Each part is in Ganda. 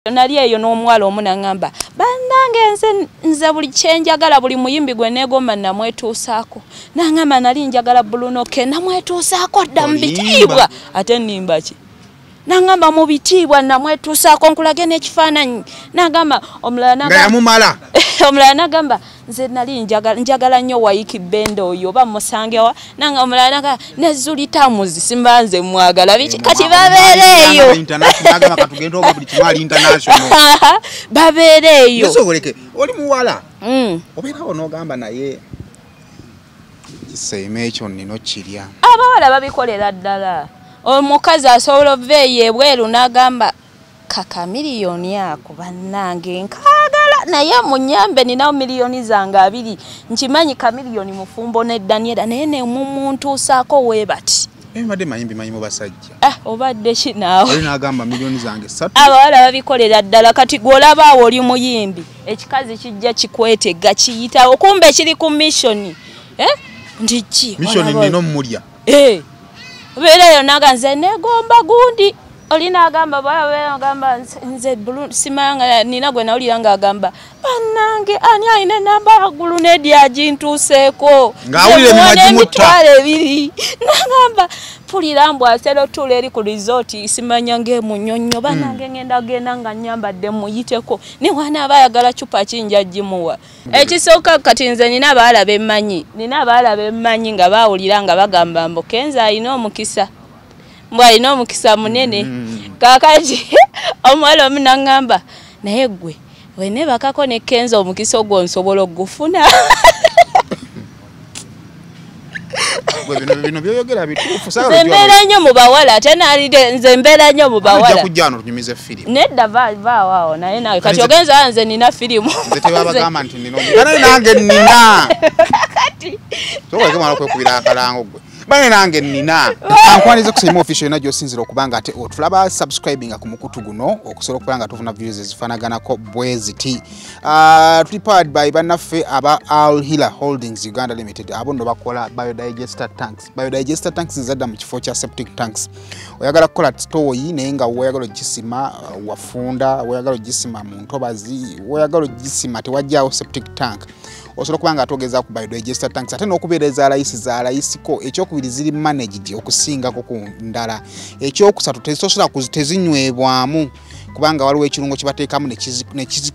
Nali eyo n'omwala omu n'angamba bannange nze buli kyenjagala buli muyimbi gwe neegomba namwetuusaako n'angamba nali njagala Bruno K namwetuusaako dda mu bitiibwa ate nnimba ki n'angamba mu bitiibwa namwetuusaako nkulage n'ekifaananyi n'angamba omulala omulala n'agamba nze nali njagala nnyo Waiki Benda oyo oba musangewa nanga omulala n'agamba ne Zuli Tamuzi simbanze mwagala biki kati babeereeyo babeereeyo nesoboleke oli muwala obeerawo n'ogamba naye kiseema ekyo nnino kirya abawala babikolera ddala omukazi asobola oveeyo ebweru n'agamba kaka miliyoni ako bannange nkaagala naye munyambe ninawo miliyoni zange 2 nkimanyi ka miliyoni mufumbo ne Daniela naye ne mumuntuusaako weebati mbadde mayimbi manyi mu basajja obadde kinaawe oli n'agamba miliyoni zange 3 abawala babikolera ddala kati gw'olabaawo oli muyimbi ekikazi kijja kikwetega kiyitawo kumbe kiri ku mission nti ki mission nino mmulya obeerayo naga nze negomba gundi oli n'agamba bagamba nze simanga nina gwe nawulira ng'agamba bannange ani alina enamba ya Gulunedi agintuuseeko ng'awulire mu majimu tta 2 n'agamba pulira mbw asero tuula eri ku resort simanya ng'emunyonnyo bannange ngenda genda nga nnyambadde muyiteko ne wana abayagala cupa kinja gimuwa ekisooka kati nze nina abawala bemmanyi nga baawulira nga bagamba mbu Kenzo alina omukisa mbw alina omukisa munene kaakati omuwala omu n'aŋŋamba naye ggwe wenebakako ne Kenzo omukisa ogwo nsobola okugufuna bino byoyogera bituufu nze mbeera nnyo mu bawala ate naalide nze mbeera nnyo mu bawala kujjano tunyumize firimu nedda vaawo naye nawe kati ogenza nze nina firimu nze tebabagamba nti nino naye nange nina kati soboleke mwana okwekubira akalango gwe bane nange nina ankwaniza kusema official ena gyosinzira okubanga ate otulaba subscribing ku mukutu guno okusobola okubanga tufuna views ezifanaganako bweziti tuli powered by bannaffe aba Al Hila Holdings Uganda Limited abo nno bakola biodigester tanks nzadda mu kifo kya septic tanks oyagala kukola stoyi naye nga oyagala ogisima wafunda oyagala ogisima mu ntobazi oyagala ogisima tewajjaawo septic tank osobola kubanga atogeza ku biodigester tanks ate n'okubeereza alayisiko ekyokubiri ziri managed okusingako ku ndala ekyokusatu tezisobola tezinywebwamu kubanga waliwo ekirungo kibateekamu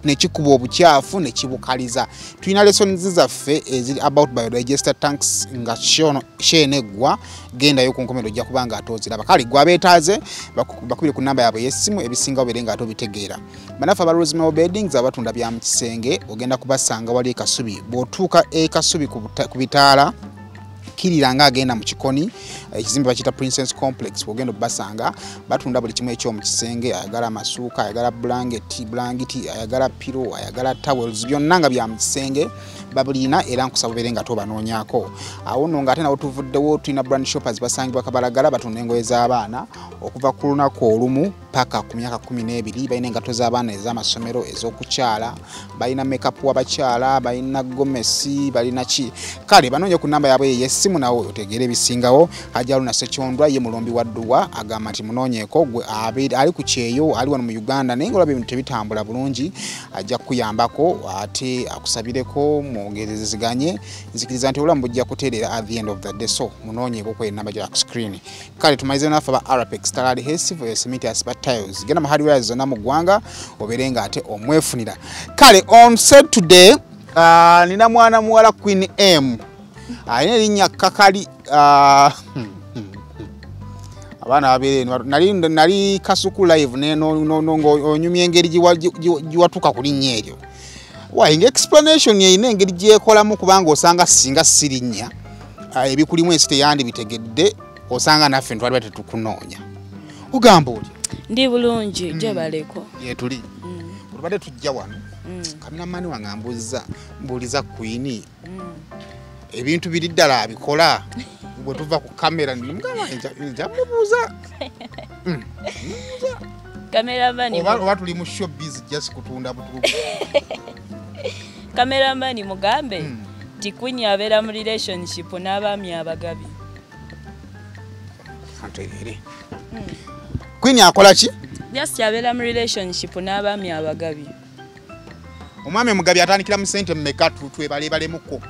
nekikuba obukyafu nekibukaliza tulina lessons zaffe eziri about biodigester tanks nga sheneggwa gendayo ku nkomero ojja kubanga atoziraba kale gwe abeetaaze bakubire ku namba yaabwe y'essimu ebisinga obere nga atobitegeera banafe aba Rosemary Beddings abatunda bya mu kisenge ogenda kubasanga wali ekasubi bw'otuuka ekasubi ku bitaala kirira agenda mu kikoni ekizimbe bakita Princess Complex bwogenda basanga batunda buli kimu ekyo mu kisenge ayagala amasuuka ayagala blanketi ayagala pilo ayagala towels byonna nga bya mu kisenge babulina era nkusaba bere nga tobanoonyako awo nno ng'ate nawo tuvuddewo tulina brand shoppers basangibwa Kabalagala batunda engoye z'abaana okuva ku lunaku olumu paka ku myaka 12 balina engato z'abaana ez'amasomero ez'okukyala balina makeup w'abakyala balina gomesi balina ki kale banoonye ku namba yaabwe y'essimu nawo otegeera ebisingawo Hajaluna Sekyondwa ye mulombi wa Dduwa agamba nti munoonyeeko gwe ali ku kyeyo ali wano mu Uganda naye ng'olaba ebintu tebitambula bulungi ajja kuyambako ate akusabireko mwongerezeganye nzikiriza nti obulamu bujja kuteerera at the end of the day so munoonyeeko ku enamba gya ku screen kale tumalize naffe aba Arapex Talali Hesivo Yosemite Aspa Tiles genda mu hardware zonna mu ggwanga obeere nga ate omwefunira kale on set today nina mwana muwala Queen M alina erinnya Kakali abaana babeere nali Kasuku live onyumya engeri giwatuka ku linnya eryo wayinga explanation yeyina engeri gyekolamu kubanga osanga singa sirinnya ebikulimu ensi teyandi bitegedde osanga naffe ntwali bate tukunoonya ogamba oli ndi bulungi gye baleko yetuli olubadde tujja wano kaminamani wange mbuuliza Queen ebintu biri ddala abikola bwe tuva ku kamera nja mubuuza kameramani oba tuli mu showbiz just kutunda butubu kameramani mugambe ti Queen abeera mu relationship n'abaami abagabi anterere Queen akola ki just yabeera mu relationship n'abaami abagabi. Omwami omugabi atandikira mu sente mmeka twebalemuko?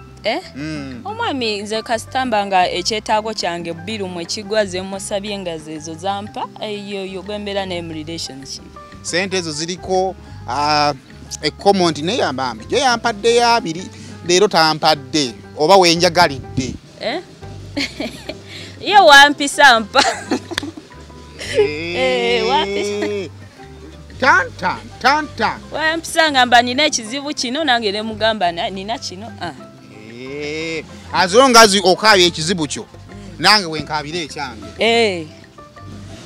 Omwami nze kasitamba nga ekyetaago kyange bbiru mwe kigwa ze musabye nga zezo zampa eyo gwembeera naye mu relationship. Sente ezo ziriko comment neyamba mbi gyo yampadde ya 2 leero tampadde oba wenjagalidde. Ye wampisa mpa. Wampisa. Tanta. Wampisa ngamba nina ekizibu kino nange ne mugamba nina kino. Azongazi okaabye ekizibu kyo nange wenkaabire ekyange.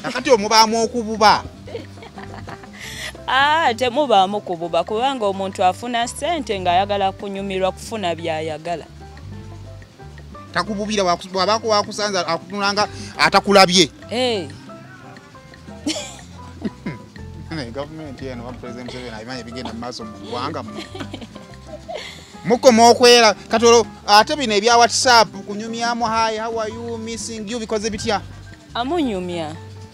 Nakati omubaamu okububa. Temubaamu kububa kubanga omuntu afuna sente ng'ayagala kunyumirwa kufuna by'ayagala. Takububira wabako wakusanza akutunanga atakulabye. Government yeno wa president Museveni ayimanye bigenda mu maaso mu ggwanga mu. Mukoma okwera katolo ate bino ebya WhatsApp kunyumyamu hi how are you missing you bikoze bitya?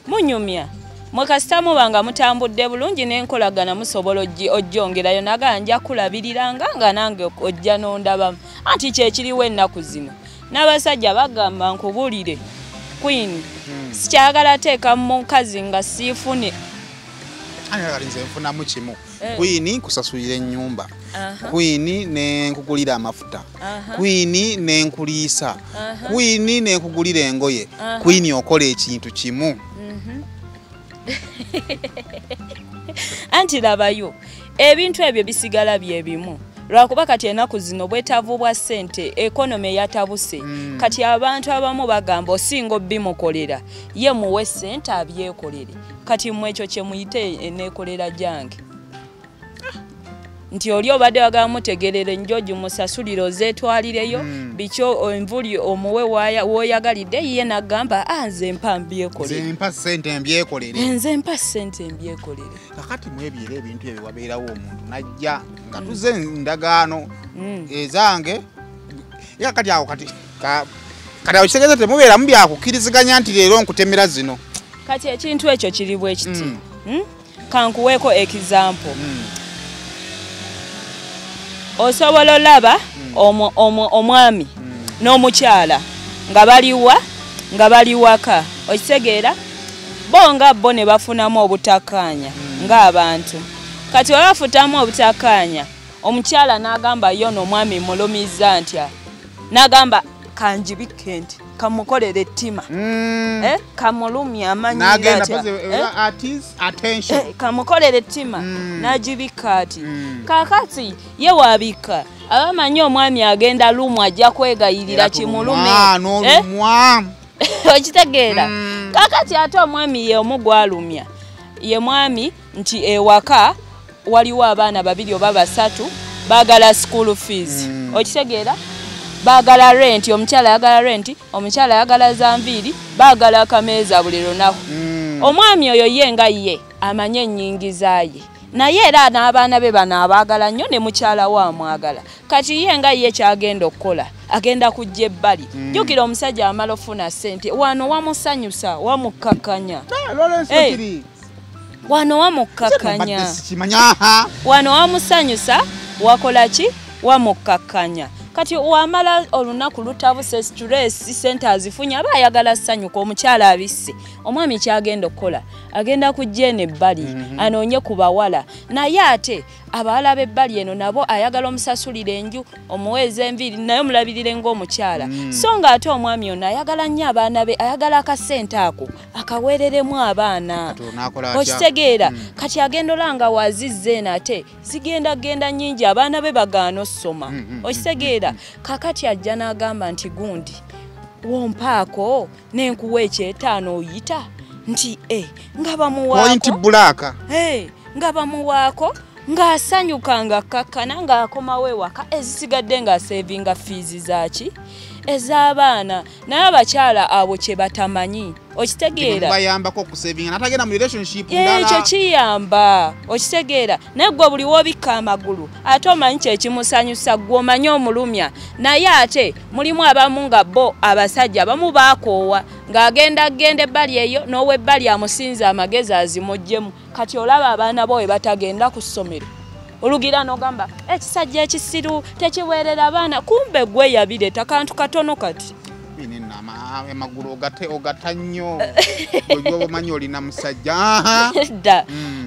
Munyumya. Mwekasitamu banga mutambudde bulungi n'enkolagana musobola ojjongerayo naganja kulabiriranga nga nange ojja n'ondabamu. Anti kyekiriwo ennaku zino. N'abasajja bagamba nkubulire. Queen, sikyagala teeka mu mukazi nga siifune. Anagalinze nfuna mu kimu. Queen kusasulira ennyumba. Queen ne nkugulira amafuta. Queen ne nkuliisa. Queen ne nkugulira engoye. Queen okola ekintu kimu. Anti labayo ebintu ebyo bisigala bye bimu. Lwakuba kati ennaku zino bwetaavu bwa ssente economy yatabuse. Kati abantu abamu bagamba osinga bimukolera ye muwe ssente abyekolere. Kati mu ekyo kye muyite eneekolera gyange. Nti oli obadde wagala mutegerere njoju musasuliro zeetwalireyo bikyo envuli omuwe wooyagalidde ye nagamba nze mpa mbyekolere. Nze mpa ssente mbyekolere. Nze mpa ssente mbyekolere. Kakati mwebyera ebintu ebyo wabeerawo omuntu najja nga tuze ndagaano ezange kati awo kati awo kitegeeza temubeeramu byakukkiriziganya nti leero nkutemera zino. Kati ekintu ekyo kiri bwe kiti. Kankuweeko example. Osobola olaba omwami n'omukyala nga bali waka okitegeera bo ne bafunamu obutakkaanya ng'abantu. Kati olwafutamu obutakkaanya omukyala n'agamba yo n'omwami mulumiza ntya n'agamba kanjibike nti kamukolere ettima kamulumya amanyi kamukolere ettima n'agibika ati kakati ye wabika abamanyi omwami agenda lumu ajja kwegayirira kimulume okitegeera. Kakati ate omwami ye omu gwalumya ye mwami nti ewaka waliwo abaana 2 oba 3 baagala school fees okitegeera. Baagala rent, omukyala yagala rent, omukyala yagala zanviiri, baagala akameeza buli lunaku. Omwami oyo ye nga ye amanye ennyingiza ye. Naye era n'abaana be bano abaagala nnyo ne mukyala wa amwagala. Kati ye nga ye kyagenda okukola agenda kujja ebbali. Jjukira omusajja amala ofuna ssente wano wamusanyusa wamukkakanya. Wano wamukkakanya. Wano wamusanyusa wakola ki? Wamukkakanya. Kati wamala olunaku lutabuse stress sente azifunya aba ayagala ssanyuka omukyala abisse. Omwami kyagenda okukola agenda kujja eno ebbali anoonye ku bawala. Naye ate abawala b'ebbali eno nabo ayagala omusasulira enju omuweeza enviiri naye omulabirire ng'omukyala. So nga ate omwami ono ayagala nnyo abaana be ayagala akasente ako akaweereremu abaana. Okitegeera kati agenda olanga wazizza eno ate zigenda nnyingi abaana be bagaana ossoma. Okitegeera kakati ajja n'agamba nti gundi wompaako n'enkuwa ekyetaano oyita nti nga bamuwaako nga bamuwaako ng'asanyuka nga kakkana ng'akomawo ewaka ezisigadde ng'asevinga fiizi zaki ez'abaana naye abakyala abo kye batamanyi okitegeera bayambako okusevinga natagenda mu relationship ekyo kiyamba okitegeera naye gwe buli wobikka amagulu ate omanyi kyekimusanyusa gwe omanyi omulumya naye ate mulimu abamu nga bo abasajja abamu baakoowa ng'agenda ebbali eyo n'ow'ebbali amusinza amagezi azimuggyemu kati olaba abaana bo we batagenda ku ssomero olugira n'ogamba ekisajja ekisiru tekiweerera abaana kumbe gwe yabireeta kantu katono kati amagulu ogata nnyo omanyi olina musajja dda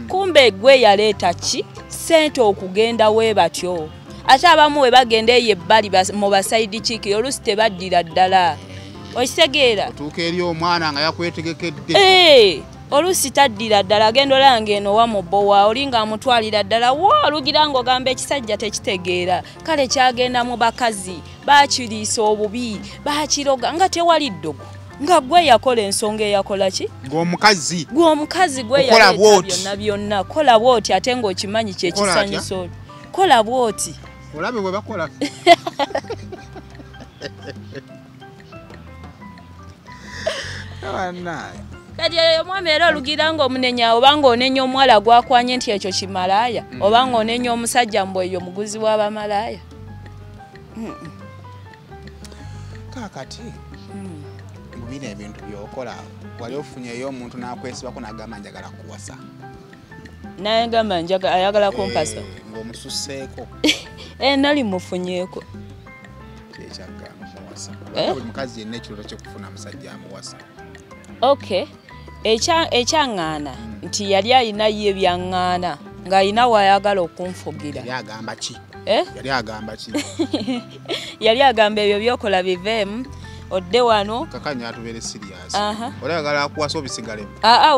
kumbe gwe yaleeta ki ssente okugenda we batyo ate abamu we bagenda eyo ebbali mu basayidi kiiki oluusi tebaddira ddala okitegeera otuuka eri omwana nga yakwetegekedde oluusi taddira ddala agenda olanga eno wamubbowa oli ng'amutwalira ddala olugira ng'ogamba ekisajja tekitegeera kale kyagenda mu bakazi baakiriisa obubi baakiroga nga tewali ddogo nga gwe yakola ensonga eyakola ki gwe omukazi gwe yaleeta byonna kola bw'oti ate ng'okimanyi kyekisanyusa oli kola bw'oti olabe bwe bakola kati omwami era olugira ng'omunenya oba ng'onenya omuwala gwakwanye nti ekyo kimalaaya oba ng'onenya omusajja mbwe eyo muguzi w'abamalaaya kakati mubino ebintu byokola wali ofunyeyo omuntu n'akwesibako n'agamba njagala kuwasa naye gamba ayagala kumpasa ng'omususseeko nali mufunyeeko kyekyagamba muwasa buli mukazi yenna ekirolo kyokufuna musajja amuwasa okay ekyaŋŋaana nti yali alinayo ebyaŋŋaana ng'alina wayagala okunfugira yali agamba ebyo byokola biveemu odde wano kakanya atubere serious olagala akuwasa obisigalemu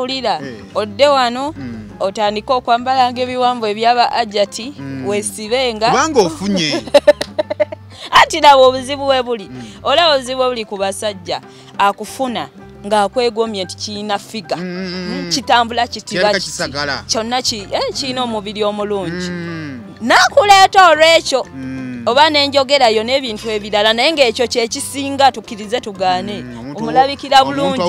ulira odde wano otandika okwambalanga ebiwambo ebyaba ajati wesibenga kubanga ofunye ati nawe obuzibu we buli olaba obuzibu buli ku basajja akufuna ng'akwegomye nti kiyina figa kitambula kitiba kyonna kirina omubiri omulungi nakuleeta olwekyo oba n'enjogerayo n'ebintu ebirala naye ng'ekyo kyekisinga tukkirize tugaane omulabikira bulungi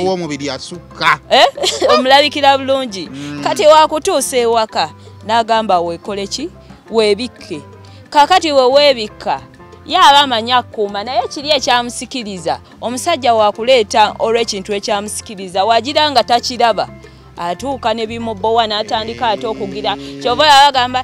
omulabikira bulungi kati wakutuusa ewaka n'agamba weekole ki weebikke kaakati we weebikka yaba amanyi akuuma naye kiri ekyamusikiriza omusajja wakuleeta olw'ekintu ekyamusikiriza wagira nga takiraba atuuka ne bimubbowa n'atandika ate okugira kyova yabagamba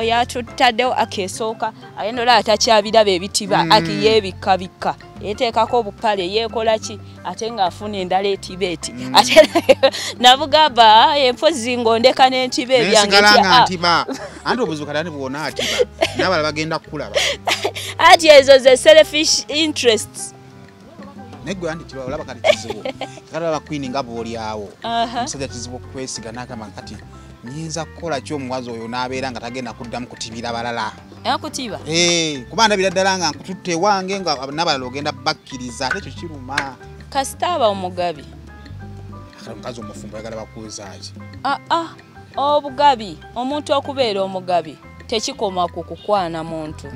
yatutaddewo akesooka agenda olaba takyabiraba ebitiba aki yeebikkabikka yeeteekako obupale yeekola ki ate ng'afuna endala etiba eti ate nabugamba empozi ng'ondeka n'entiba ebyange anti obuzukatani bwona atiba n'abala bagenda kukulaba ati ezo ze selfish interests negwe andi kiba olaba kati kizibu kati aba queen nga boolyawo omusajja kizibu kwesiga n'agamba kati nyinza kukola ki omuwazi oyo n'abeera nga tagenda kuddamu kutibira balala kutiba kuba ndabira ddala nga nkututte ewange nga n'abalala ogenda bakkiriza ate ekyo kiruma kasita aba omugabi omukazi omufumbo ayagala bakuuzaki obugabi omuntu okubeera omugabi tekikoma ku kukwana muntu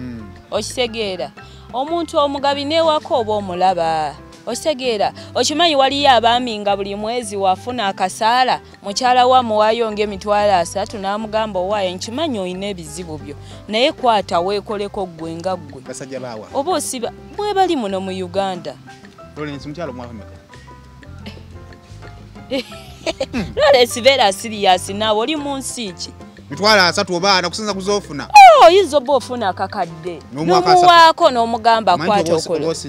okitegeera omuntu omugabi newaka oba omulaba okitegeera okimanyi waliyo abaami nga buli mwezi wafuna akasaala mukyala wa muwaayo ng'emitwalo 3 n'amugamba owaayo nkimanyi olina ebizibu byo naye kwata weekoleko ggwe nga ggwe basajja baawa oba osiba mwebali muno mu Uganda Lawrence beera siriasi naawe oli mu nsi ki mitwalo 3 oba nakusinza kuzoofuna oyinza oba ofuna akakadde n'omuwaako n'omugamba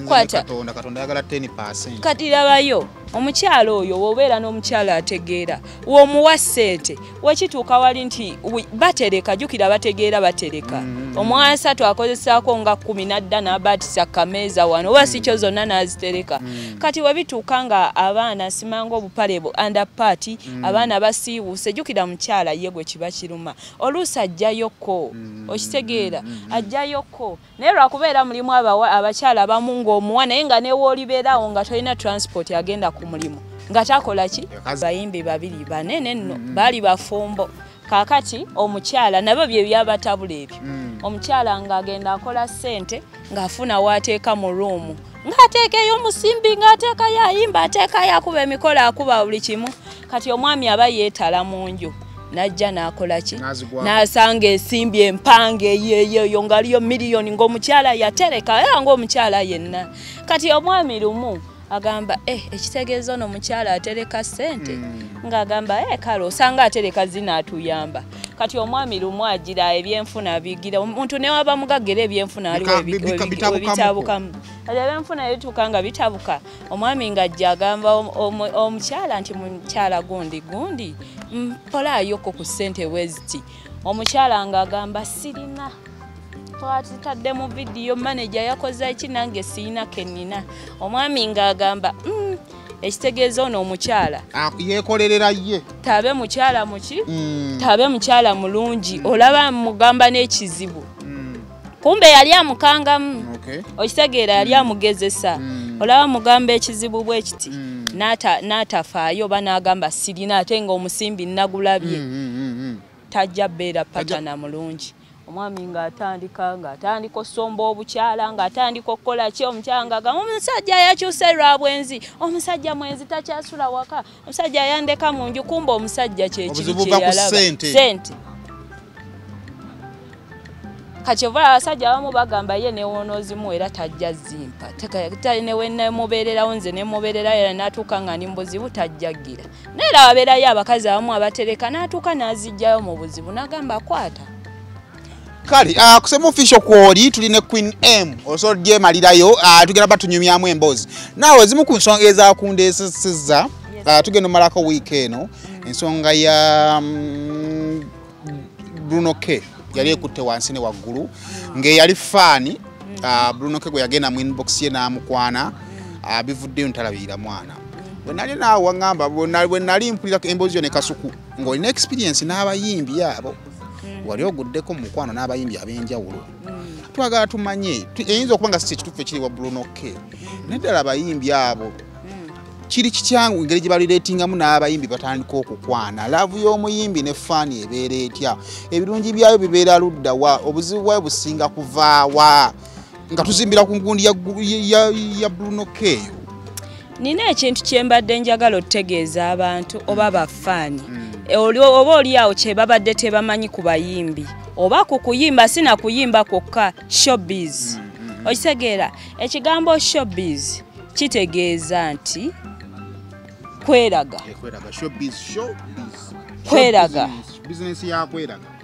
kwata Katonda ayagala 10%. kati labayo omukyalo oyo wobeera n'omukyalo ategeera w'omuwa ssente wekituuka wali nti batereka jjukira bategeera batereka omwana 3 akozesaako nga 10 n'adda n'abaatisa kameeza wano oba si kyo zonna n'azitereka kati webituuka nga abaana simanga obupale underparty abaana basiiwuuse jjukira mukyala ye gwe kiba kiruma oluusi ajjayoko okitegeera ajjayoko naye lwakubeera mulimu abakyala abamu ng'omuwa naye nga newoolibeerawo nga tolina transport agenda ku mulimu nga takola ki bayimbi babiri banene nno baali bafumbo kakati omukyala nabo bye byabatabula ebyo omukyala ng'agenda akola ssente ng'afuna waateeka mu ruumu ng'ateekayo omusimbi ng'ateekayo ayimba ateekayo akuba emikola akuba buli kimu kati omwami aba yeetala mu nju najja n'akola ki n'asanga ensimbi empanga eyeeyo ng'aliyo miliyoni ng'omukyala yatereka era ng'omukyala yenna kati omwami lumu agamba ekitegeeza ono mukyala atereka ssente ng'agamba kale osanga atereka zinaatuyamba kati omwami lumu agira ebyenfuna bigira omuntu ne waba mugagera ebyenfuna aliwo bitabukamu ebyenfuna ebituuka nga bitabuka omwami ng'ajja agamba omukyala nti mukyala gundi mpolaayoko ku ssente weziti omukyala ng'agamba sirina twatitadde mu vidiyo manager yakoze eki nange sirina kennina omwami ng'agamba ekitegeeza ono omukyala yeekolerera ye tabe mukyala muki tabe mukyala mulungi olaba mugamba n'ekizibu kumbe yali amukangamu okitegeera yali amugezesa olaba mugamba ekizibu bwe kiti n'atafaayo oba n'agamba sirina ate ng'omusimbi nagulabye tajja beera patana mulungi omwami ng'atandika osomba obukyala ng'atandika okukola ki omukyala ng'agamba omusajja yakyuse lwa bwenzi omusajja mwenzi takyasula waka omusajja yandeka mu nju kumba omusajja kyekiri kyeyalaba ssente kati ovala abasajja abamu bagamba ye newonoozimu era tajja zimpa newenemubeererawo nze nemubeererayo era n'atuuka nga ndi mu buzibu tajjagira naera wabeerayo abakazi abamu abatereka n'atuuka n'azijjayo mu buzibu n'agamba kwata kale kusema official kwoli tuline Queen M osodye malirayo tugenda batunyumyamu emboozi naawe zimu ku nsonga ezakundeesezza tugenda omalako wiiki eno ensonga ya Bruno K yali ekutte wansi ne waggulu ng'eyali faani Bruno K gwe yagenda mu inbox ye n'amukwana bivuddeyo ntalabirira mwana bwe nali naawe waŋŋamba bwe nali mpulira emboozi yo ne kasuku ng'olina experience n'abayimbi abo wali oguddeko mu mukwano n'abayimbi ab'enjawulo twagala tumanye eyinza okuba nga si ekituufu ekiri wa Bruno K naddala abayimbi abo kiri kikyangu engeri gye balireetingamu n'abayimbi batandika okukwana laavu y'omuyimbi ne faani ebeera etya ebirungi byayo bibeera ludda wa obuzibu bwayo businga kuvaawa nga tuzimbira ku ngundi ya Bruno K eyo nina ekintu kye mbadde njagala otutegeeza abantu oba bafaani oba oliawo kye babadde tebamanyi ku bayimbi oba ku kuyimba sina kuyimba kwokka showbiz okitegeera ekigambo showbiz kitegeeza nti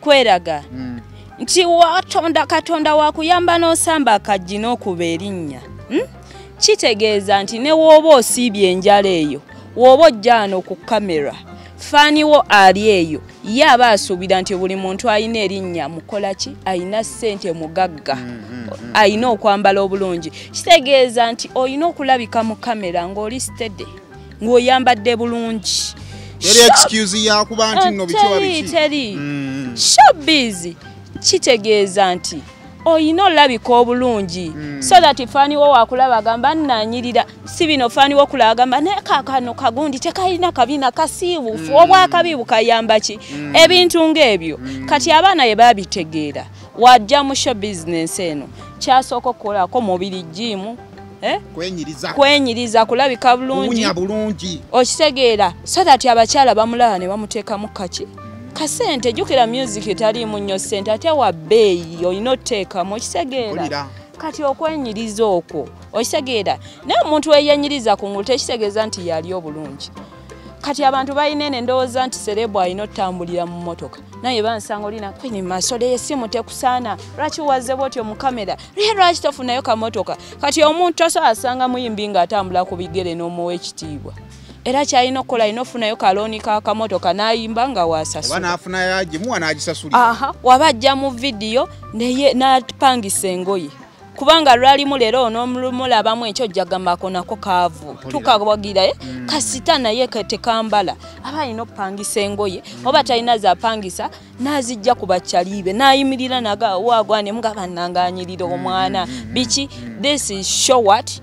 kweraga nti watonda katonda wakuyamba n'osamba akajji n'okuba erinnya kitegeeza nti ne wooba osiibye enjala eyo wooba ojjaano ku kamera faaniwo ali eyo ye aba asuubira nti buli muntu alina erinnya mukola ki alina ssente mugagga alina okwambala obulungi kitegeeza nti olina okulabika mu kamera ng'oli stede ng'oyambadde bulungi eri excuse yakuba nti nno bikiwa biki teri showbiz kitegeeza nti oyina olabika obulungi so that faaniwo wakulaba agamba nnanyirira si bino faaniwo okulaba agamba naye kakano kagundi tekalina kabina kasiibuufu obwakabi bukayamba ki ebintu ng'ebyo kati abaana ye babitegeera wajja mu show business eno kyasooka okukolako mubiri jimu kwenyiriza kulabika bulungi okitegeera so that abakyala bamulaba ne bamuteekamu kaki kasente jukira music etaliimu nnyo ssente ate wa bbeeyi olina oteekamu okitegeera kati okwenyiriza okwo okitegeera naye omuntu weyenyiriza ku ngulu tekitegeeza nti yali obulungi kati abantu balina eno endowooza nti serebu alina otambulira mu mmotoka naye bansanga olina Queen masole y'essimu tekusaana lwaki wazze bwotyo mu kamera lwaki tofunayo kamotoka kati omuntu tosobola asanga muyimbi ng'atambula ku bigere n'omuwa ekitiibwa era kyalina okukola alina ofunayo kalooni kakamotoka n'ayimba nga wasasula waba ajja mu vidiyo n'apangisa engoye kubanga lwalimu leero n'omulabamu ekyo jjagambako nako kaavu tukawagira kasita naye tekambala aba alina okupangisa engoye oba talina zapangisa n'azijja ku bakyaliibe n'ayimirira wagwane mugabannanganyirira omwana biki this is show what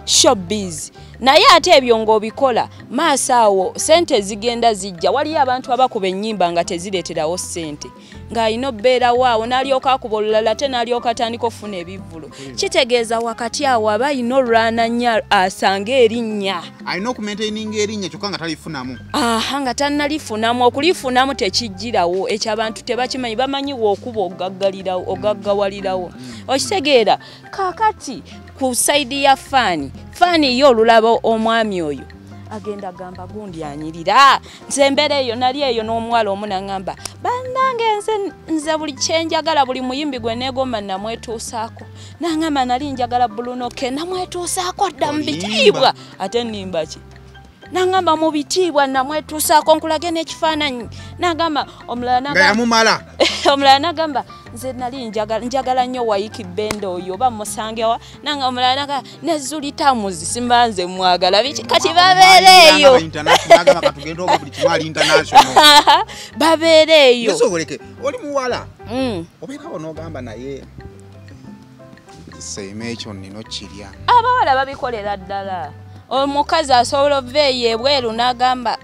showbiz naye ate ebyo ng'obikola maaso awo sente zigenda zijja waliyo abantu abakuba ennyimba nga tezireeterawo sente ng'alina obbeerawo awo n'alyoka akuba olulala ate n'alyoka atandika ofuna ebivvulo kitegeeza wakati awo aba alina olwananya asanga erinnya alina okumaintaininga erinnya kyokka nga talifunamu nga tannalifunamu okulifunamu tekijjirawo ekyo abantu tebakimanyi bamanyiwo okuba ogaggawalirawo okitegeera kaakati ku saidi ya faani yo olulaba omwami oyo agenda gamba gundi anyirira nze embeera eyo nali eyo n'omuwala omu naŋŋamba bannange nze buli kyenjagala buli muyimbi gwe neegomba namwetuusaako naŋŋamba nali njagala bulunoke namwetuusaako dda mu bitiibwa ate nnimba ki naŋŋamba mu bitiibwa namwetuusaako nkulage n'ekifaananyi naŋŋamba omulala nagamba nze nali njagala nnyo Waiki Benda oyo oba musangewa nanga omulala naga ne Zuli Tamuzi simbanze mwagala biki kati babeereeyo babeereeyo oli muwala obeerawo n'ogamba naye seema ekyo nnino kirya abawala babikolera ddala omukazi asobola oveeyo ebweru n'agamba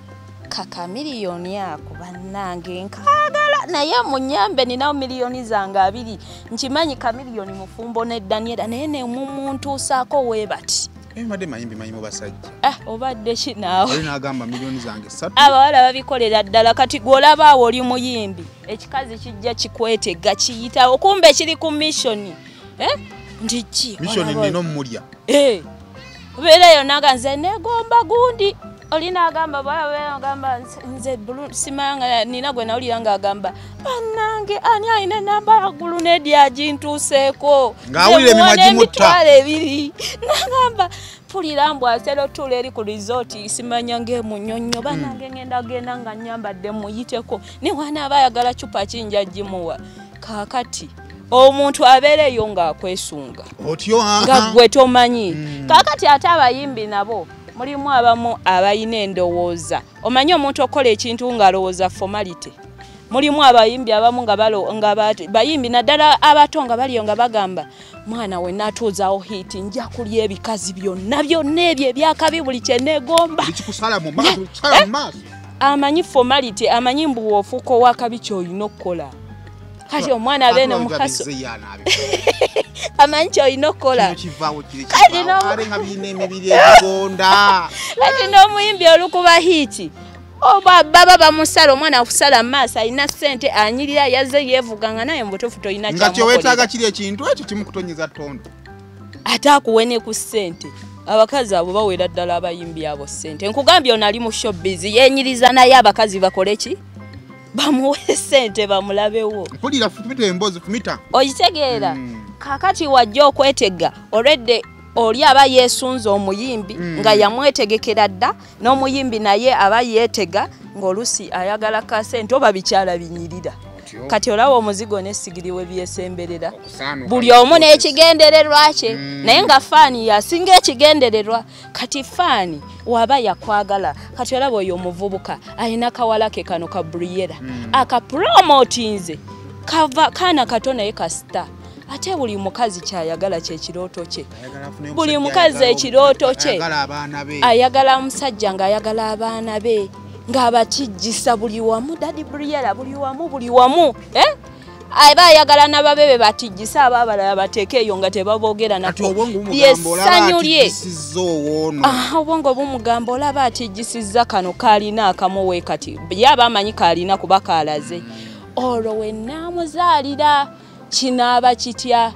kaka miliyoni ako bannange nkaagala naye munyambe ninawo miliyoni zange 2 nkimanyi ka miliyoni mufumbo ne Daniela naye nemumuntuusaako weebati mbadde mayimbi manyi mu basajja obadde kinaawe oli n'agamba miliyoni zange 3 abawala babikolera ddala kati gw'olaba awo oli muyimbi ekikazi kijja kikwetega kiyitawo kumbe kiri ku missoni ndiki missoni nino mmulya obeerayo naga nze neegomba gundi olina agamba bagamba nze simanga nina gwe nawulira ng'agamba bannange ani alina enamba ya gulunedi agintuuseeko ng'awulira emitwalo 2 nagamba mpulira mbw asero tuula eri ku rizooti simanya ng'emunyonnyo bannange genda nga nnyambadde muyiteko ne wana aba ayagala cupa kinja gimuwa kaakati omuntu abeereyo ng'akwesunga otyo nga gwe tomanyi kaakati ate abayimbi nabo mulimu abamu abayina endowooza omanyi omuntu okola ekintu ng'alowooza formality mulimu abayimbi abamu nga bayimbi naddala abato nga baliyo nga bagamba mwana we natuuzawo hiti nja kulya ebikazi byonna ebyo ebyakabi buli kye neegomba amanyi formality amanyi mbu ofuuka owakabi ky'olina okukola kati omwana abe nomukaso amanyi ky'olina okukola kati n'omuyimbi olukuba hiti baba bamusala omwana akusala mu maaso alina ssente anyirira yazze yeevuga nga naye mubutuufu tolina nga kyeweetaaga kiri ekintu ekyo kimukutonyeza ttondo ate akuwe ne ku ssente abakazi abo bawera ddala abayimbi abo ssente nkugambye ono ali mu showbiz yeenyiriza naye abakazi bakole ki bamuwe ssente bamulabewo mpulira fumita emboozi fumita okitegeera kaakati wajja okwetega olwedde oli aba yeesunza omuyimbi nga yamwetegekera dda n'omuyimbi naye aba yeetega ng'olusi ayagala ka ssente oba bikyala binyirira kati olaba omuzigo n'essigiri we byesemberera buli omu n'ekigendererwa kye naye nga faani yasinga ekigendererwa kati faani waba yakwagala kati olaba oyo omuvubuka alina kawala ke kano ka Briera akapromotinze kaana kato naye kasita ate buli mukazi kyayagala kyekirooto kye buli mukazi ekirooto kye ayagala omusajja ng'ayagala abaana be ng'abatijjisa buli wamu Daddy Briera buli wamu aba ayagala n'ababebe batijjisa aba abalala bateeke eyo nga tebaboogera lyessanyu lye obwongo bumugamba olaba atijjisizza kano kaalina akamuwe kati yaba amanyi kaalina kuba kaalaze olwo we naamuzaalira kinaaba kitya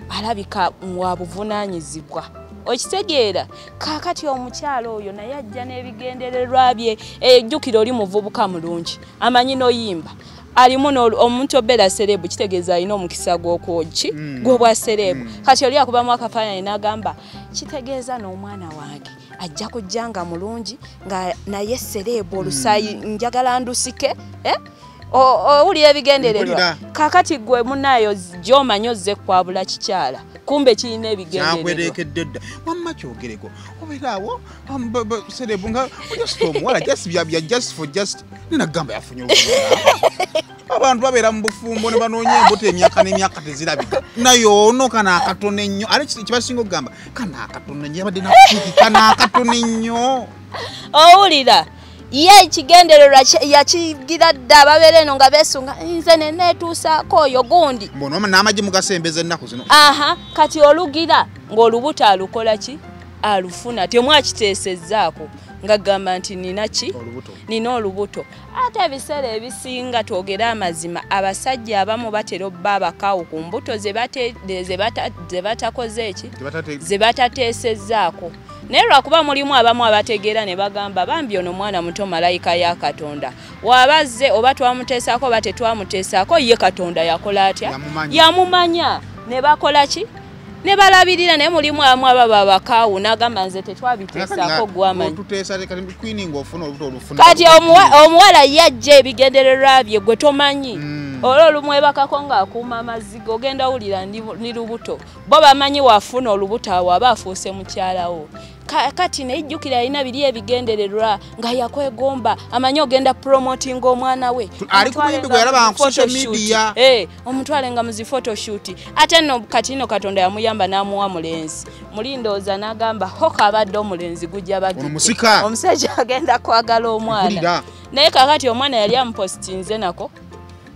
alabika wa buvunaanyizibwa okitegeera kaakati omukyalo oyo naye ajja n'ebigendererwa bye ejjukira oli muvubuka mulungi amanyi n'oyimba alimu omuntu obeera serebu kitegeeza alina omukisa gw'okwoki gw'obwa serebu kati oli akubamu akafaananyi n'agamba kitegeeza n'omwana wange ajja kujja nga mulungi nga naye serebu olusayi njagala ndusike owulira ebigendererwa kaakati gwe munayo gy'omanyi ozze kwabula kikyala kumbe kirina ebigendererwa dda wamma kyogereko obeeraawo serebu nga just omuwala just for just ninagamba yafunye abantu babeera mu bufumbo ne banoonya embuto emyaka n'emyaka tezirabika nayo ono kana akatone ennyo ate kibasinga okugamba kana akatone nnyo yabadde nakutuuki kana akatone nnyo owulira ye ekigendererwa yakigira dda ababeera eno nga beesunga nze neneetuusaako oyo gundi mbono n'amagye mugasembeza ennaku zino aha kati olugira ng'olubuto alukola ki alufuna temwakiteesezzaako ngagamba nti nina olubuto ate ebiseera ebisinga twogera amazima abasajja abamu batera obba abakaawo ku mbuto ze batakoze eki ze batateesezzaako naye lwakuba mulimu abamu abategeera ne bagamba bambi ono mwana muto malayika ya Katonda wabazze oba twamuteesaako oba tetwamuteesaako ye Katonda yakola atya yamumanya ne bakola ki ne balabirira naye mulimu abamu ababa abakaawu n'agamba nze tetwabiteesaako gwamanyi kati omuwala yajja ebigendererwa bye gwe tomanyi olwo olumwebakako ng'akuuma amaziga ogenda wulira ni lubuto bo bamanyi wafuna olubuto awo aba afuuse mukyalawo kati nejjukira alina biri ebigendererwa nga yakwegomba amanyi ogenda promoting omwana we ali ku muyimbi gwe yalaba ku social media omutwale nga muzi photoshoot ate no kati no Katonda yamuyamba n'amuwa mulenzi mulindooza n'agamba hoka abadde omulenzi gujja bagidde omusajja agenda kwagala omwana naye kakati omwana yali amupostinze nako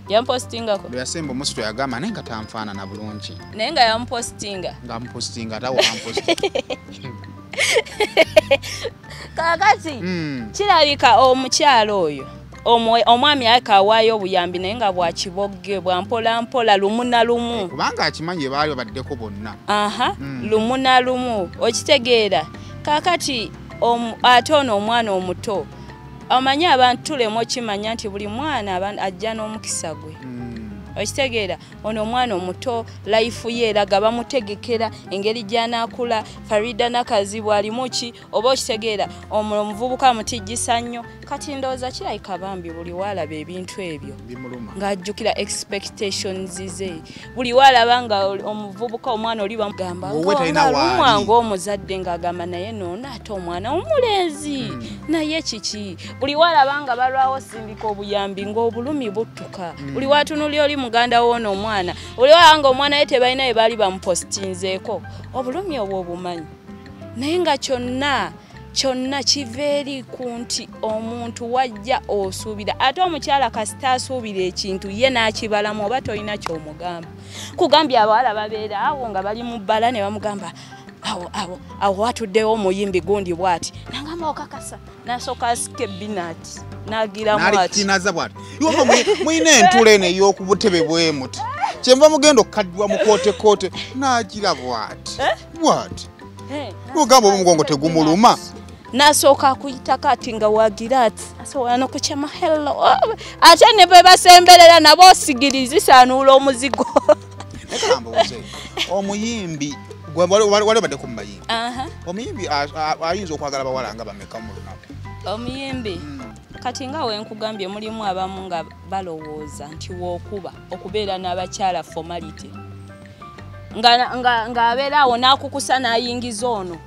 yampostingako yasemba omusitu yagamba naye nga tanfaanana bulungi naye nga yamupostinga atawo ampostinga kakati kirabika omukyalo oyo omwami akawaayo obuyambi naye nga bwakibogge bwampolampola lumu na lumu kubanga akimanyi baali baddeko bonna lumu na lumu okitegeera kakati ate ono omwana omuto amanyi abantu tulemu okimanya nti buli mwana ajja n'omukisa gwe okitegeera ono omwana omuto life ye eraga bamutegekera engeri gy'anaakula Farida Nakazi bw'alimu ki oba okitegeera omuvubuka amutijjisa nnyo kati ndowooza kirabika bambi buli waalaba ebintu ebyo ng'ajjukira expectations ze buli waalaba nga omuvubuka omwana oli bamugamba ng'olumwa ng'omuzadde ng'agamba naye noona ate omwana omulenzi naye kiki buli waalaba nga balwawo sindika obuyambi ng'obulumi buttuka buli waatunuli oli muganda woono omwana buli waalanga omwana ye tebalina bye baali bamupostinzeeko obulumi obwo obumanyi naye nga kyonna kiva eri ku nti omuntu wajja osuubira ate omukyala kasita asuubira ekintu ye n'akibalamu oba tolina ky'omugamba kugambye abawala babeera awo nga bali mu bbala ne bamugamba awo watuddewo omuyimbi gundi bw'ati nangamba okakasa n'asooka asika ebinaati n'agiramu ati muyina entula eno ey'oku butebe bwe muti kyenva mugenda okkaddwa mu kootekoote n'agira bw'ati ogamba omugongo tegumuluma n'asooka akuyitako ati nga wagira ati asobola n'okukyama hello ate ne bwe basemberera nabo osigiriza isaanuula omuzigo omuyimbi wali baddeko mu mayimbi omuyimbi ayinza okwagala bawala nga bameka mu lunaku omuyimbi kati nga wenkugambye mulimu abamu nga balowooza nti wookuba okubeera n'abakyala formality nga abeera awo n'akukusa n'ayingiza ono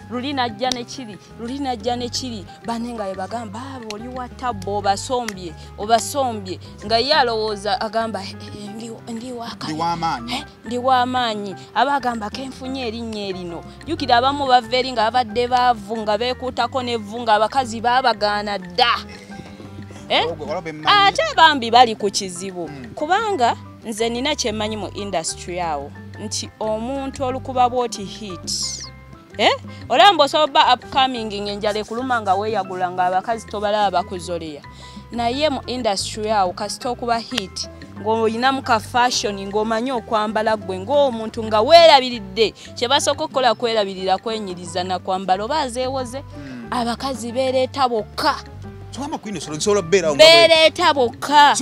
luli najja ne kiri bane nga bagamba oli watabbo obasombye nga ye alowooza agamba ndi w'amaanyi aba agamba kenfunye erinnya erino jjukira abamu bava eri nga babadde baavu nga beekuutako n'evvu nga abakazi baabagaana dda ate bambi bali ku kizibu kubanga nze nina kyemmanyi mu industry awo nti omuntu olukuba bwoti hit olamba osobola upcoming ng'enjala ekuluma nga weeyagula nga abakazi tobalaba bakuzoleya naye mu industry awo kasita okuba hit ng'olinamu ka fashion ng'omanyi okwambala gwe ng'omuntu nga weerabiridde kye basooka okukola kwerabirira kwenyiriza na kwambala oba azeewoze abakazi beereeta bokka beereeta bokka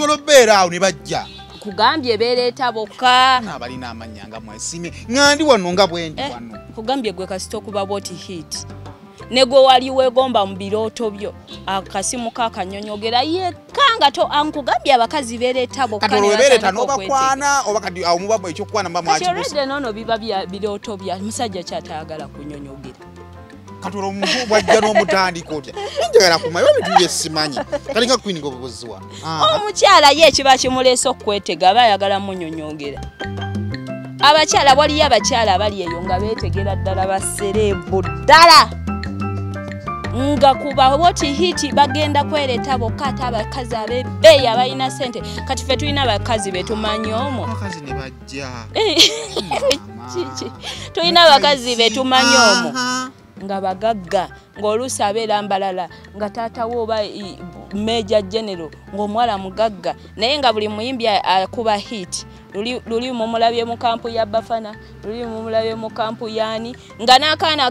ne bajja kugambye beereeta bokka abalina amanya nga mwesime ngandi wano nga bwendi wano kugambye gwe kasita okuba bwoti hit ne gwe wali weegomba mu birooto byo akasimu kakanyonyogera yekka nga ankugambye abakazi beereeta bokka beereeta n'obakwana oba kati awo muba ekyokukwana mba mwakibusa nono biba birooto bya musajja kyatayagala kunyonyogera katolo omuntu bwajja n'omutandika otya njagala kumanya ebintu bye simanyi kali nga Queen ngobuzwa omukyala ye kiba kimuleese okwetega bayagala munyonyogera abakyala waliyo abakyala abali eyo nga beetegera ddala baserebu ddala nga kuba woti hiti bagenda kwereta bokata abakazi abebbeeyi abalina sente kati ffe tulina abakazi betumanyi omwo abakazi ne bajja tulina abakazi betumanyi omwo nga bagagga ng'oluusi abeera mbalala nga taatawo oba Major General ng'omuwala mugagga naye nga buli muyimbi akuba hiti luli mumulabye mu kampu ya Bafana luli mumulabye mu kampu yani nga n'akaana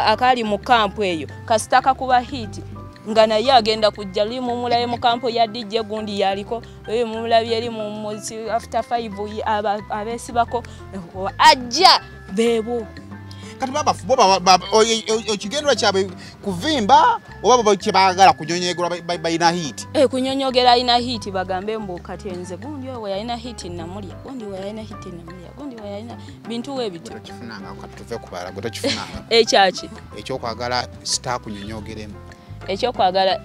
akali mu kampu eyo kasitaka kuba hiti nga naye agenda kujja luli mumulabye mu kampu ya DJ gundi yaliko luli mumulabye eri mu after 5 abesibako ajja bebo kati baba okigendera kyabe kuvimba oba baba kibagala kunyonyegera bayina hit kunyonyogera ina hit bagambe mbo kati enze gundi we yalina hit namulya gundi we yalina hit namulya gundi we yalina bintu we bitu kifunanga kati tuve kubala goto kifunanga ekyachi ekyokwagala star kunyonyogeremu ekyokwagala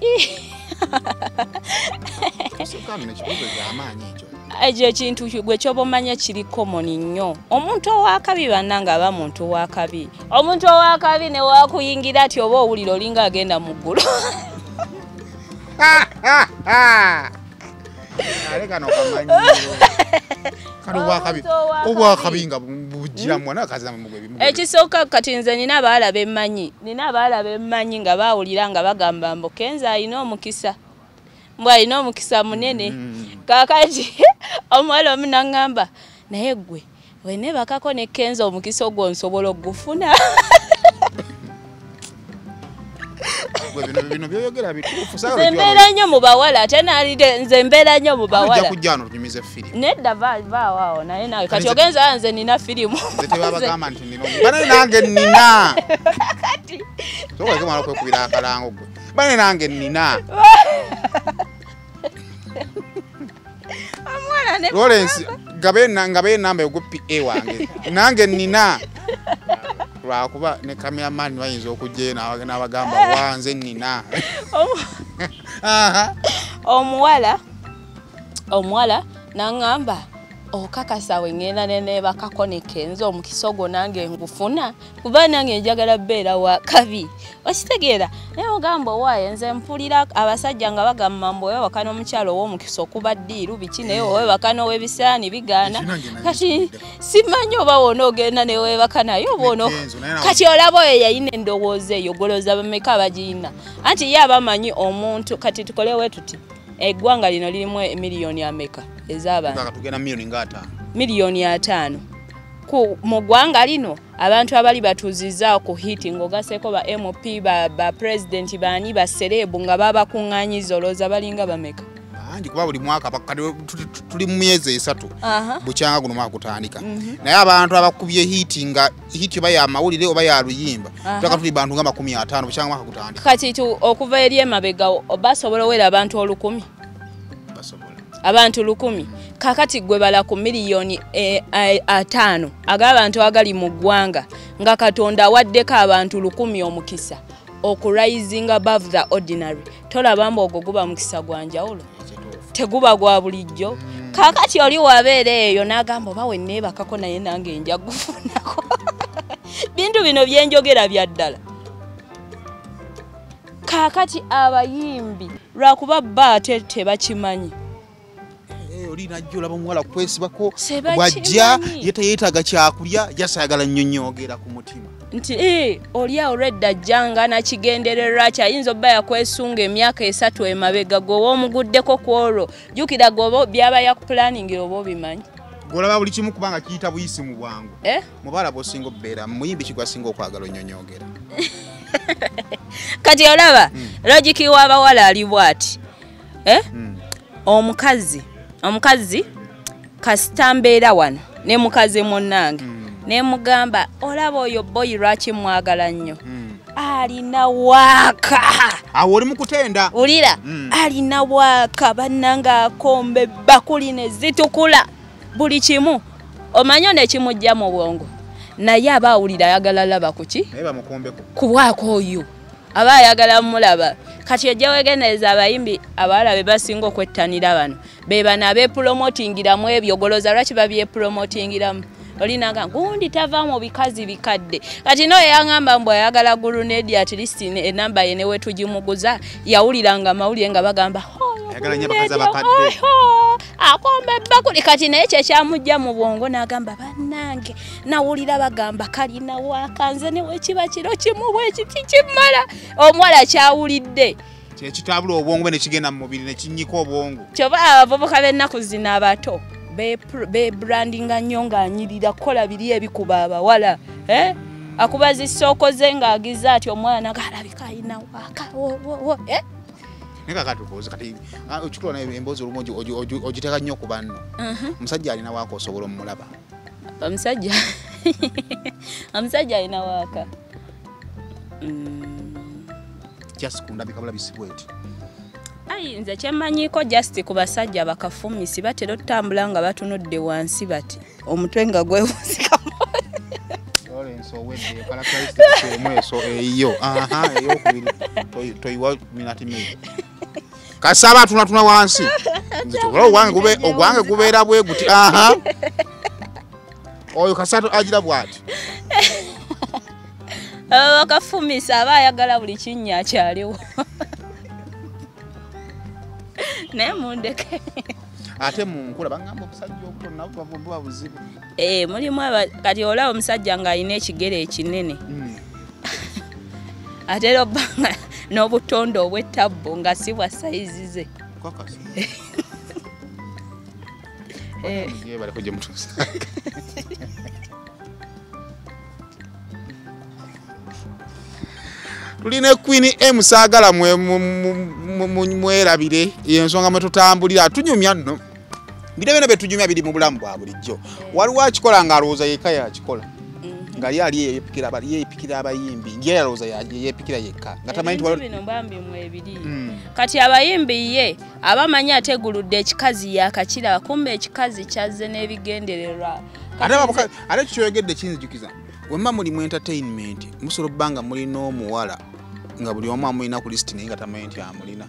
kusukana nekibuzo ky'amaanyi ekyo ejo kintu gwe kyobomanya kiri common nnyo omuntu owakabi bannanga aba muntu owakabi omuntu owakabi ne wakuyingira ati oba owulira olinga agenda mu ggulu aleka nokamanyiro kati obwakabi nga bugira mwana kazama mugwe bimu ekisooka kati nze nina abaala bemmanyi nga baawulira nga bagamba mbo Kenza alina omukisa mbwa alina omukisa munene kakati omuwala omu n'aŋŋamba naye ggwe wene bakako ne Kenza omukisa ogwo nsobola okugufuna bino byoyogera bituufu nze mbeera nnyo mu bawala ate naalide nze mbeera nnyo mu bawala ojja kujja wano tunyumize firimu nedda vaawo naye nawe kati ogenza nze nina firimu nze tebabagamba nti nina bane nange nina kati sokoleke mwana okwekubira akalango gwe bane nange nina Lawrence ngabe namba yo PA wange nange nina lwakuba ne cameraman bayinza okujje n'abagamba wanze nina omuwala n'aŋŋamba okakasa wengenda ne bakako ne Kenza omukisa ogwo nange ngufuna kuba nange njagala bbeera wa kabi okitegeera naye ogamba owaaye nze mpulira abasajja nga bagamba mbu owebaka n'omukyalo ow'omukisa okuba ddiiru biki naye owebaka n'owebisaani bigaana kati simanyi oba wona ogenda newebaka naye oba ono kati olaba oyo yayina endowooza eyo goloza bameka abagiyina anti ye abamanyi omuntu kati tukolewe tuti eggwanga lino lirimu miliyoni ameka ez'abantu tugenda miliyoni 5 mu ggwanga lino abantu abali batuzizza ku hiti ng'ogaseko ba MP ba president bani ba serebu nga babakuŋŋaanyiza olowooza balinga bameka bangi kuba buli mwaka tuli mu myezi 3 bukyanga guno mwaka gutandika naye abantu abakubye hiti nga hiti oba yamawulire oba yaluyimba tutaka tuli bantu nga 50 bukyanga mwaka gutandika kati okuva eri emabega basobola owera abantu 1,000 abantu 1,000 kakati gwe bala ku miliyoni 5 ag'abantu agali mu ggwanga nga Katonda awaddeko abantu 1,000 omukisa okurising above the ordinary tolabamba ogwo guba mukisa gwa njawulo teguba gwa bulijjo kakati oli wabeera eyo n'agamba oba wenneebakako naye nange nja gufunako bintu bino byenjogera bya ddala kakati abayimbi lwakuba bba ate tebakimanyi oli najja olaba omuwala kwesibako bwajja yeetaaga kyakulya jasayagala nnyonyogera ku mutima nti oli awo lwedda jjanga nakigendererwa kyayinza obba yakwesunga emyaka 3 emabega gwoba omuguddeko ku olwo jjukira gwoba byaba yakupulaningira oba obimanyi golaba buli kimu kubanga kiyita buyisi mu bwangu mubala bosinga obbeera muyimbi kigwasinga okwagala onnyonyogera kati olaba logiki w'abawala ali bw'ati omukazi kasita mbeera wano ne mukazi munnange ne mugamba olaba oyo boyi lwaki mwagala nnyo alina waaka awo oli mu kutenda ulira alina waaka bannanga akombe bakuli ne zitukula buli kimu omanyo ne kimujja mu bwongo naye aba awulira ayagala laba kuki naye bamukombeko kubwako oyo aba ayagala mulaba kati ojja wegendereza abayimbi abawala be basinga okwettanira bano be bano abeepromotingiramu ebyo goloza lwaki babyepromotingiramu olinanga gundi tava mu bikazi bikadde kati no yaŋŋamba mbwe ayagala gulunedi at least enamba ye ne wetugimuguza yawuliranga amawulire nga bagamba ayagala nnyo abakazi abakadde akomba ebbakuli kati naye kyekyamujja mu bwongo n'agamba bannange nawulira bagamba kalina wakanze ne wekiba kiro kimu bwekiti kimala omuwala kyawulidde kyekitabula obwongo bwe ne kigenda mu mubiri ne kinnyika obwongo kyova abavubuka b'ennaku zino abato bebrandinga nnyo ng'anyirira kukola biri ebikuba abawala akuba zisoko ze ng'agiza ati omwana galabika alina waka nekakatubuuza kati okitula emboozi olumu ogiteeka nnyo ku banno omusajja alina waaka osobola omulaba omusajja alina waaka just kundabika bulabisibwa eti ayi nze kyemmanyiiko just ku basajja bakafumisi batera otambula nga batunudde wansi bati omutwe nga gwewunzikamu eyokubiri toyiwa minati mingi kasaba atunatuna wansi ogwange gubeera bwe guti oyo kasatu agira bwati bakafumisa aba ayagala buli kinnya akyaliwo naye mundeke ate munkula bagamba omusajja obuto nabo bavububa buzibu mulimu kati olaba omusajja ng'alina ekigere ekinene ate era obbanga n'obutonde obw'ettabbo nga si bwa sayizi ze tulina Queen M saagala mwerabire yensonga mwe tutambulira tunyumya nno bino betujumya biri mu bulamu bwa bulijjo waliwo akikola ng'alowooza yekka yakikola nga yali yeepikira abayimbi ng'eyalowooza yeepikira yekka nga tamanyi bino mbambi mwebiri kati abayimbi ye abamanyi ateguludde ekikazi yakakiraba kumbe ekikazi kyazze n'ebigendererwa ate kikyoyogedde kinzijukiza wemma muli mu entertainment musobola obbanga mulina omuwala nga buli omu amulina ku lisiti naye nga tamanyi nti amulina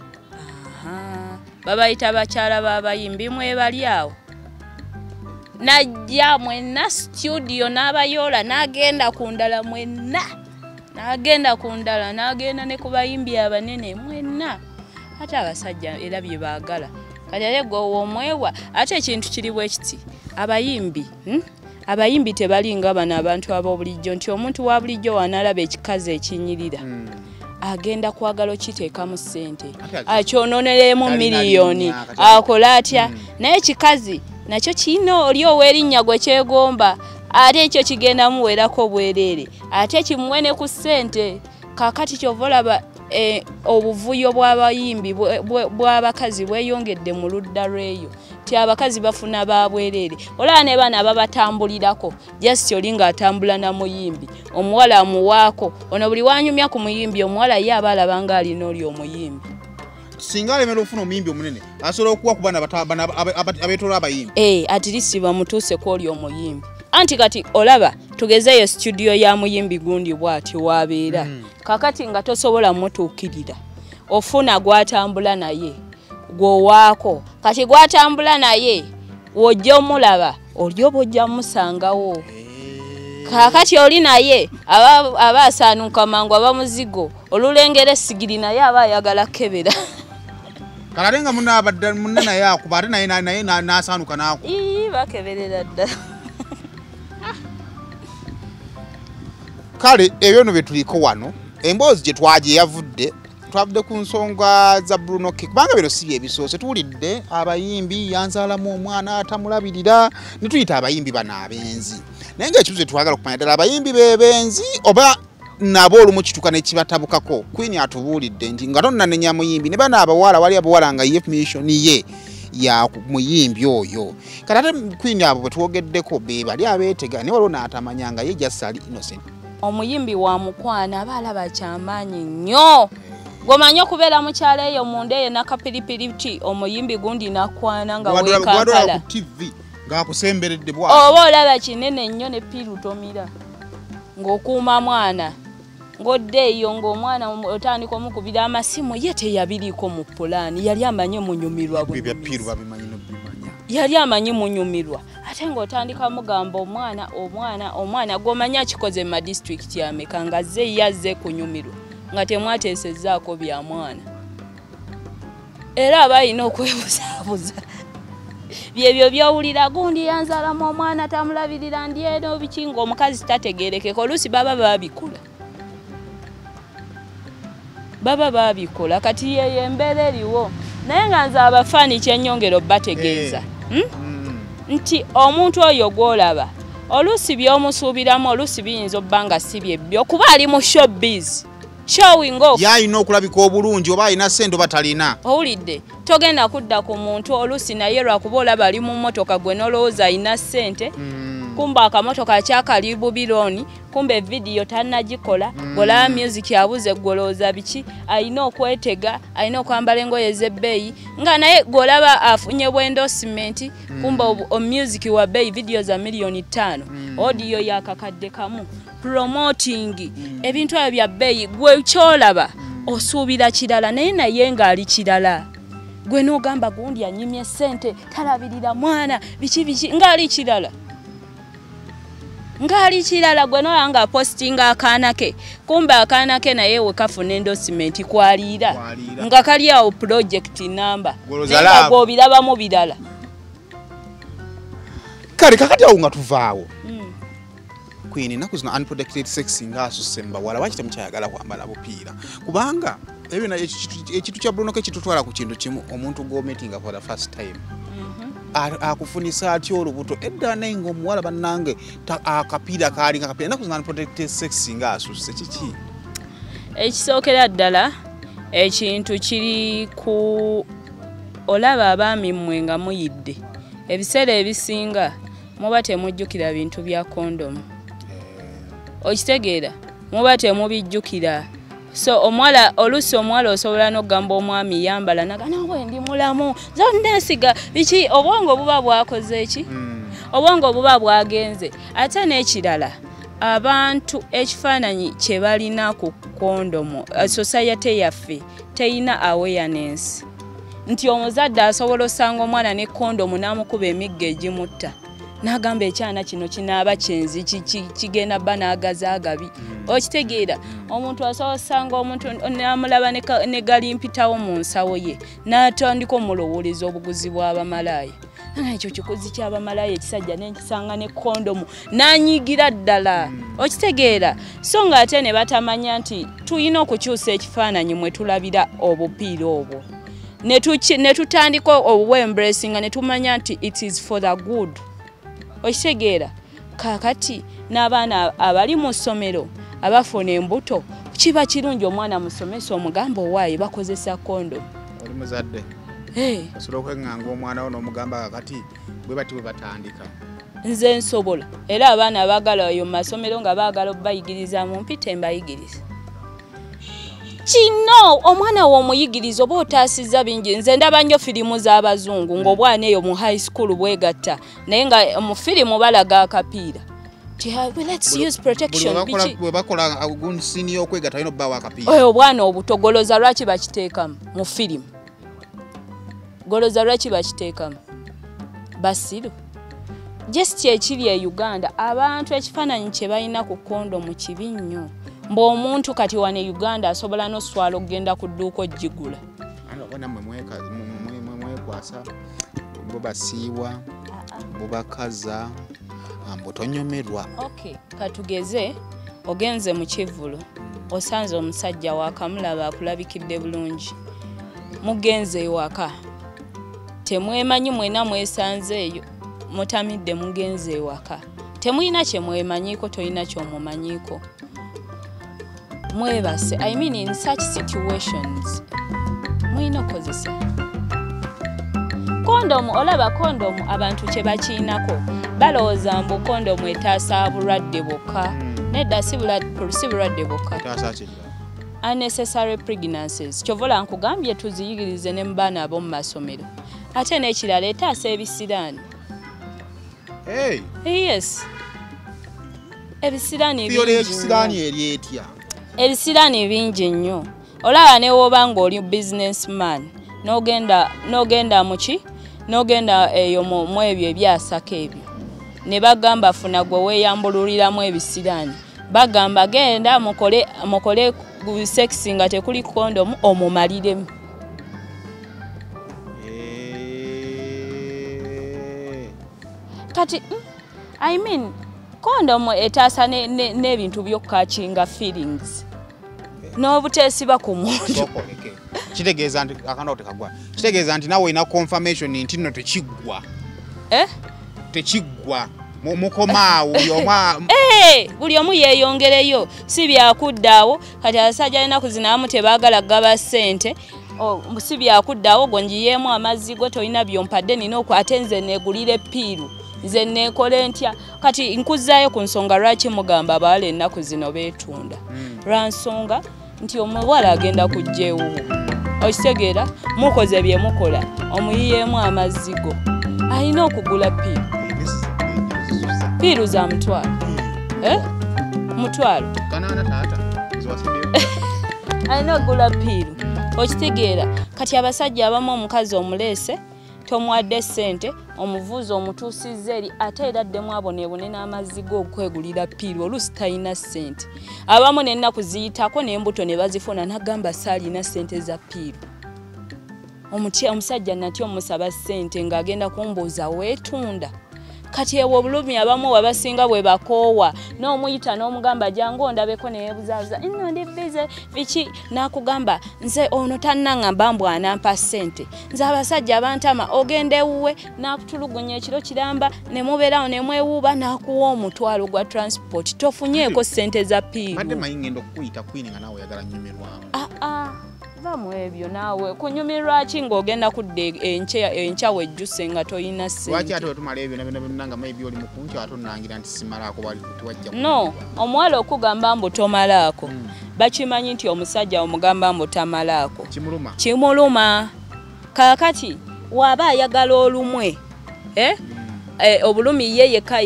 babayita bakyala b'abayimbi mwebali awo najja mwenna studio n'abayoola n'agenda ku ndala mwenna n'agenda ne ku bayimbi abanene mwenna ate abasajja era bye baagala kati ate gwe omwewa ate ekintu kiri bwe kiti abayimbi tebalinga bano abantu ab'obulijjo nti omuntu wa bulijjo wanaalaba ekikazi ekinyirira agenda kwagala okiteekamu ssente akyonooneremu miliyoni akola atya naye ekikazi nakyo kirina oli ow'erinnya gwe kyegomba ate ekyo kigenda muweerako bwereere ate kimuwe ne ku ssente kaakati kyova olaba obuvuyo bw'abayimbi bw'abakazi bweyongedde mu ludda lweyo ti abakazi bafuna babwereere olaba ne bana ababatambulirako just oli ng'atambula na muyimbi omuwala amuwaako ono buli wanyumya ku muyimbi omuwala ye aba alaba ng'alina oli omuyimbi singa alemera ofuna omuyimbi omunene asobola okuwa ku bana abeetola abayimbi at least bamutuuse ku oli omuyimbi anti kati olaba tugezeeyo studio ya muyimbi gundi bw'ati wabeera kakati nga tosobola mutuukirira ofuna gwatambula naye gwowaako kati gwatambula naye wojja omulaba oli oba ojja musangawo kakati oli naye aba asaanuka mangu aba muzigo olulengera essigiri naye aba ayagala kebera kalate nga munne naye akuba ate naye n'asaanuka n'aku bakeberera ddala kale ebyo no betuliko wano emboozi gye twaje yavudde twavudde ku nsonga za Bruno K kubanga bino si byebisoose tuwulidde abayimbi yanzaalamu omwana atamulabirira ne tuyita abayimbi bano abenzi naye ng'ekibuzo twagala okumanya ddala abayimbi bebenzi oba nabo olumu kituuka ne kibatabukako Queen atubuulidde nti nga tonnanenya muyimbi ne bano abawala wali abawala nga ye mission ye ya muyimbi oyo kati ate Queen abo bwe twogeddeko be bali abeetega naye waliwo n'atamanya nga ye just ali innocent omuyimbi wa mukwana aba alaba kyamaanyi nnyo gwomanyi okubeera mukyala eyo munda eyo nakapiripiriti omuyimbi gundi nakwana nga wekampala ng'akusemberedde oba olaba kinene nnyo ne pirutomira ng'okuuma mwana ng'odde eyo ng'omwana otandika omukubira amasimu ye teyabiriko mu pulaani yali amanyi munyumirwa yali amanyi munyumirwa ate ng'otandika mugamba omwana gw'omanyi akikoze mu madisitulikiti ameka nga ze yazze kunyumirwa nga temwateesezzaako bya mwana era aba alina okwebuzaabuza byebyo byowulira gundi yanzalamu omwana tamulabirira ndi eno biki ng'omukazi tategeerekeka oluusi baba babikola kati yeyo embeera eriwo naye nga nze abafaani kyennyongero bategeeza nti omuntu oyo gw'olaba oluusi by'omusuubiramu oluusi biyinza obba nga si byebbyo kuba ali mu showbiz showing off yalina okulabika obulungi oba alina ssente oba talina owulidde togenda kudda ku muntu oluusi naye lwakuba olaba ali mu mmotoka gwe n'olowooza alina ssente kumba akamotoka akyakali bubirooni kumba evidiyo tannagikola golaba music abuze golooza biki alina okwetega alina okwambala engoye z'ebbeeyi nga naye golaba afunye bwendosimenti kumba music wa bbeeyi vidiyo za $5,000,000 odiyo yakakadde kamu promoting ebintu ebyo bya bbeeyi gwe kyolaba osuubira kirala naye ng'ali kirala gwe n'ogamba gundi anyimye ssente talabirira mwana biki ng'ali kirala gwe noyanga postinga akaana ke kumbe akaana ke naye we kafuna endorsement kwaliira nga kali awo project number nga gw'obirabamu birala kale kakati awo nga tuvaawo Queen ennaku zino unprotected sex nga asusse mbawala lwaki temukyayagala kwambala bupiira kubanga ebyo ekitu kya Bruno kitutwala ku kintu kimu omuntu gwometinga for the first time akufunisa atya olubuto edda naye ng'omuwala bannange akapiira kaali nga kapiira ennaku zino unprotected sex nga asusse kiki ekisookera ddala ekintu kiri ku olaba abaami mmwe nga muyidde ebiseera ebisinga muba temujjukira bintu bya kondomu okitegeera muba temubijjukira so omwala oluusi omwala osobola n'okugamba omwami yambala naganawe ndi mulamu zonneesiga biki obwongo buba bwakoze eki obwongo buba bwagenze ate n'ekirala abantu ekifaananyi kye balina ku kondomu society yaffe teyina awareness nti omuzadde asobola osanga omwana ne kondomu n'amukuba emigga egimutta n'agamba ekyana kino kinaaba kyenzi kigenda bba n'agaza agabi okitegeera omuntu asobola osanga omuntu n'amulaba ne galimpitawo mu nsawo ye n'atandika omulowoleza obuguzi bw'abamalaaya ekyo kikuzi ky'abamalaaya ekisajja n'ekisanga ne kondomu n'anyigira ddala okitegeera so nga ate ne batamanya nti tulina okukyusa ekifaananyi mwe tulabira obupiira obwo ne tutandika obwembracinga ne tumanya nti it is for the good okitegeera kakati n'abaana abali mu ssomero abafuna embuto kiba kirungi omwana musomesa omugamba owaaye bakozesa kondomu oli muzadde osobola okwenganga omwana wo n'omugamba kakati bwe bati bwe batandika nze nsobola era abaana abaagala eyo mu masomero nga baagala obayigiriza mu mpita mbayigiriza kino omwana w'omuyigiriza oba otaasizza bingi nze ndaba nnyo firimu z'abazungu ng'obwana eyo mu high school bwegatta naye nga mu firimu balaga akapiira let's use protection bwe bakola gunsini y'okwegatta alina obbaawo akapiira obwana obuto goloza lwaki bakiteekamu mu firimu goloza lwaki bakiteekamu basiru jesiti ekiri e Uganda abantu ekifaananyi kye balina ku kondomu kibi nnyo mb'omuntu kati wane Uganda asobola n'oswala okugenda ku dduuka ogigula mwekwasa bubasiiwa bubakaza mbutonyomerwa katugeze ogenze mu kivvulo osanze omusajja waakamulaba akulabikidde bulungi mugenze ewaka temwemanyi mwena mwesanzeeyo mutamidde mugenze ewaka temulina kye mwemanyiiko tolina ky'omumanyiiko mwebase I mean in such situations mwina okozesa kondomu olaba kondomu abantu kye bakiinako balowooza mbu kondomu etaasa bulwadde bwokka nedda si bulwadde bwokka unnecessary pregnancies kyovola nkugambye tuziyigirize ne mu baana ab'omu masomero ate n'ekirala etaasa ebisiraani yes ebisiraani Fiore ekisiraani eri etya. Ebisiraani bingi nnyo. Olaba ne woba ng'oli businessman n'ogenda muki n'ogenda eyo mu ebyo ebyasaka ebyo ne bagamba funa gwe weeyambululiramu ebisiraani bagamba genda mukole sexi nga tekuli kondomu omumaliremu. Kati I mean kondomu etaasa n'ebintu byokkakinga feelings n'obuteesiba ku muntu. Kitegeeza nti akanda otekagwa. Kitegeeza nti nawe ina confirmation nti nno tekiggwa. Tekiggwa. Mukomaawo buli omu yeeyongereyo si byakuddaawo kati abasajja alinaku zinaamu tebaagala gaba ssente si byakuddaawo gonjiyeemu amazzi go tolina byompadde nina ate nze neegulira epiiru nze neekole ntya kati nkuzaayo ku nsonga lwaki mugamba abawala ennaku zino beetunda lwa nsonga nti omuwala agenda kujja ewuwo okitegeera mukoze bye mukola omuyiyeemu amazzi go alina okugula piiru za mutwalo mutwalo alina okugula piiru okitegeera kati abasajja abamu omukazi omuleese tomuwadde ssente omuvuzi omutuusizza eri ate era addemu aboneebone n'amazzi go okwegulira piiru oluusi talina ssente abamu n'ennaku ziyitako n'embuto ne bazifuna n'agamba saalina ssente za piiru omusajja natya omusaba ssente ng'agenda kumbuuza weetunda kati ewo obulumi abamu wabasinga bwe bakoowa n'omuyita n'omugamba jangu ondabeko neyeebuzaabuza nno ndi bize biki n'akugamba nze ono tannaŋŋamba mbu anampa ssente nze abasajja abantama ogenda ewuwe n'akutulugunya ekiro kiramba ne mubeerawo ne mwewuuba n'akuwa omutwalo gwa transport tofunyeeko ssente za piiru. Badde manyi ngenda okuyita kwini nga naawe oyagala nnyumirwamu. Vamu ebyo naawe kunyumirwa ki ng'ogenda kudda enkya wejjuse nga toyina ssente. Lwaki ate wetumala ebyo nanga maybe oli mukunki ate onnangira nti simalaako tiwajja. No, omuwala okugamba mbu tomalaako bakimanyi nti omusajja omugamba mbu tamalaako kimuluma kaakati waaba ayagala olumwe obulumi ye yekka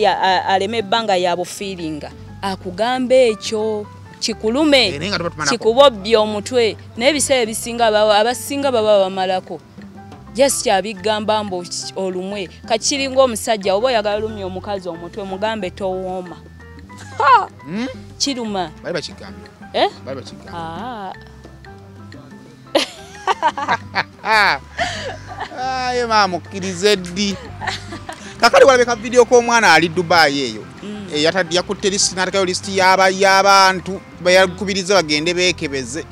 aleme ebbanga yabufiiringa akugamba ekyo kikulume kikubobye omutwe n'ebiseera ebisinga abasinga baba bamalako just kyabigamba mbu olumwe kati kiringa omusajja oba oyagala olumya omukazi omutwe mugambe towooma kiruma bali bakigambye bali bakigambye aye maamukkirize ddi kakali walabeka video k'omwana ali Dubai eyo yakutte lisiti n'atekayo lisiti y'abantu bayakubiriza bagende beekebeze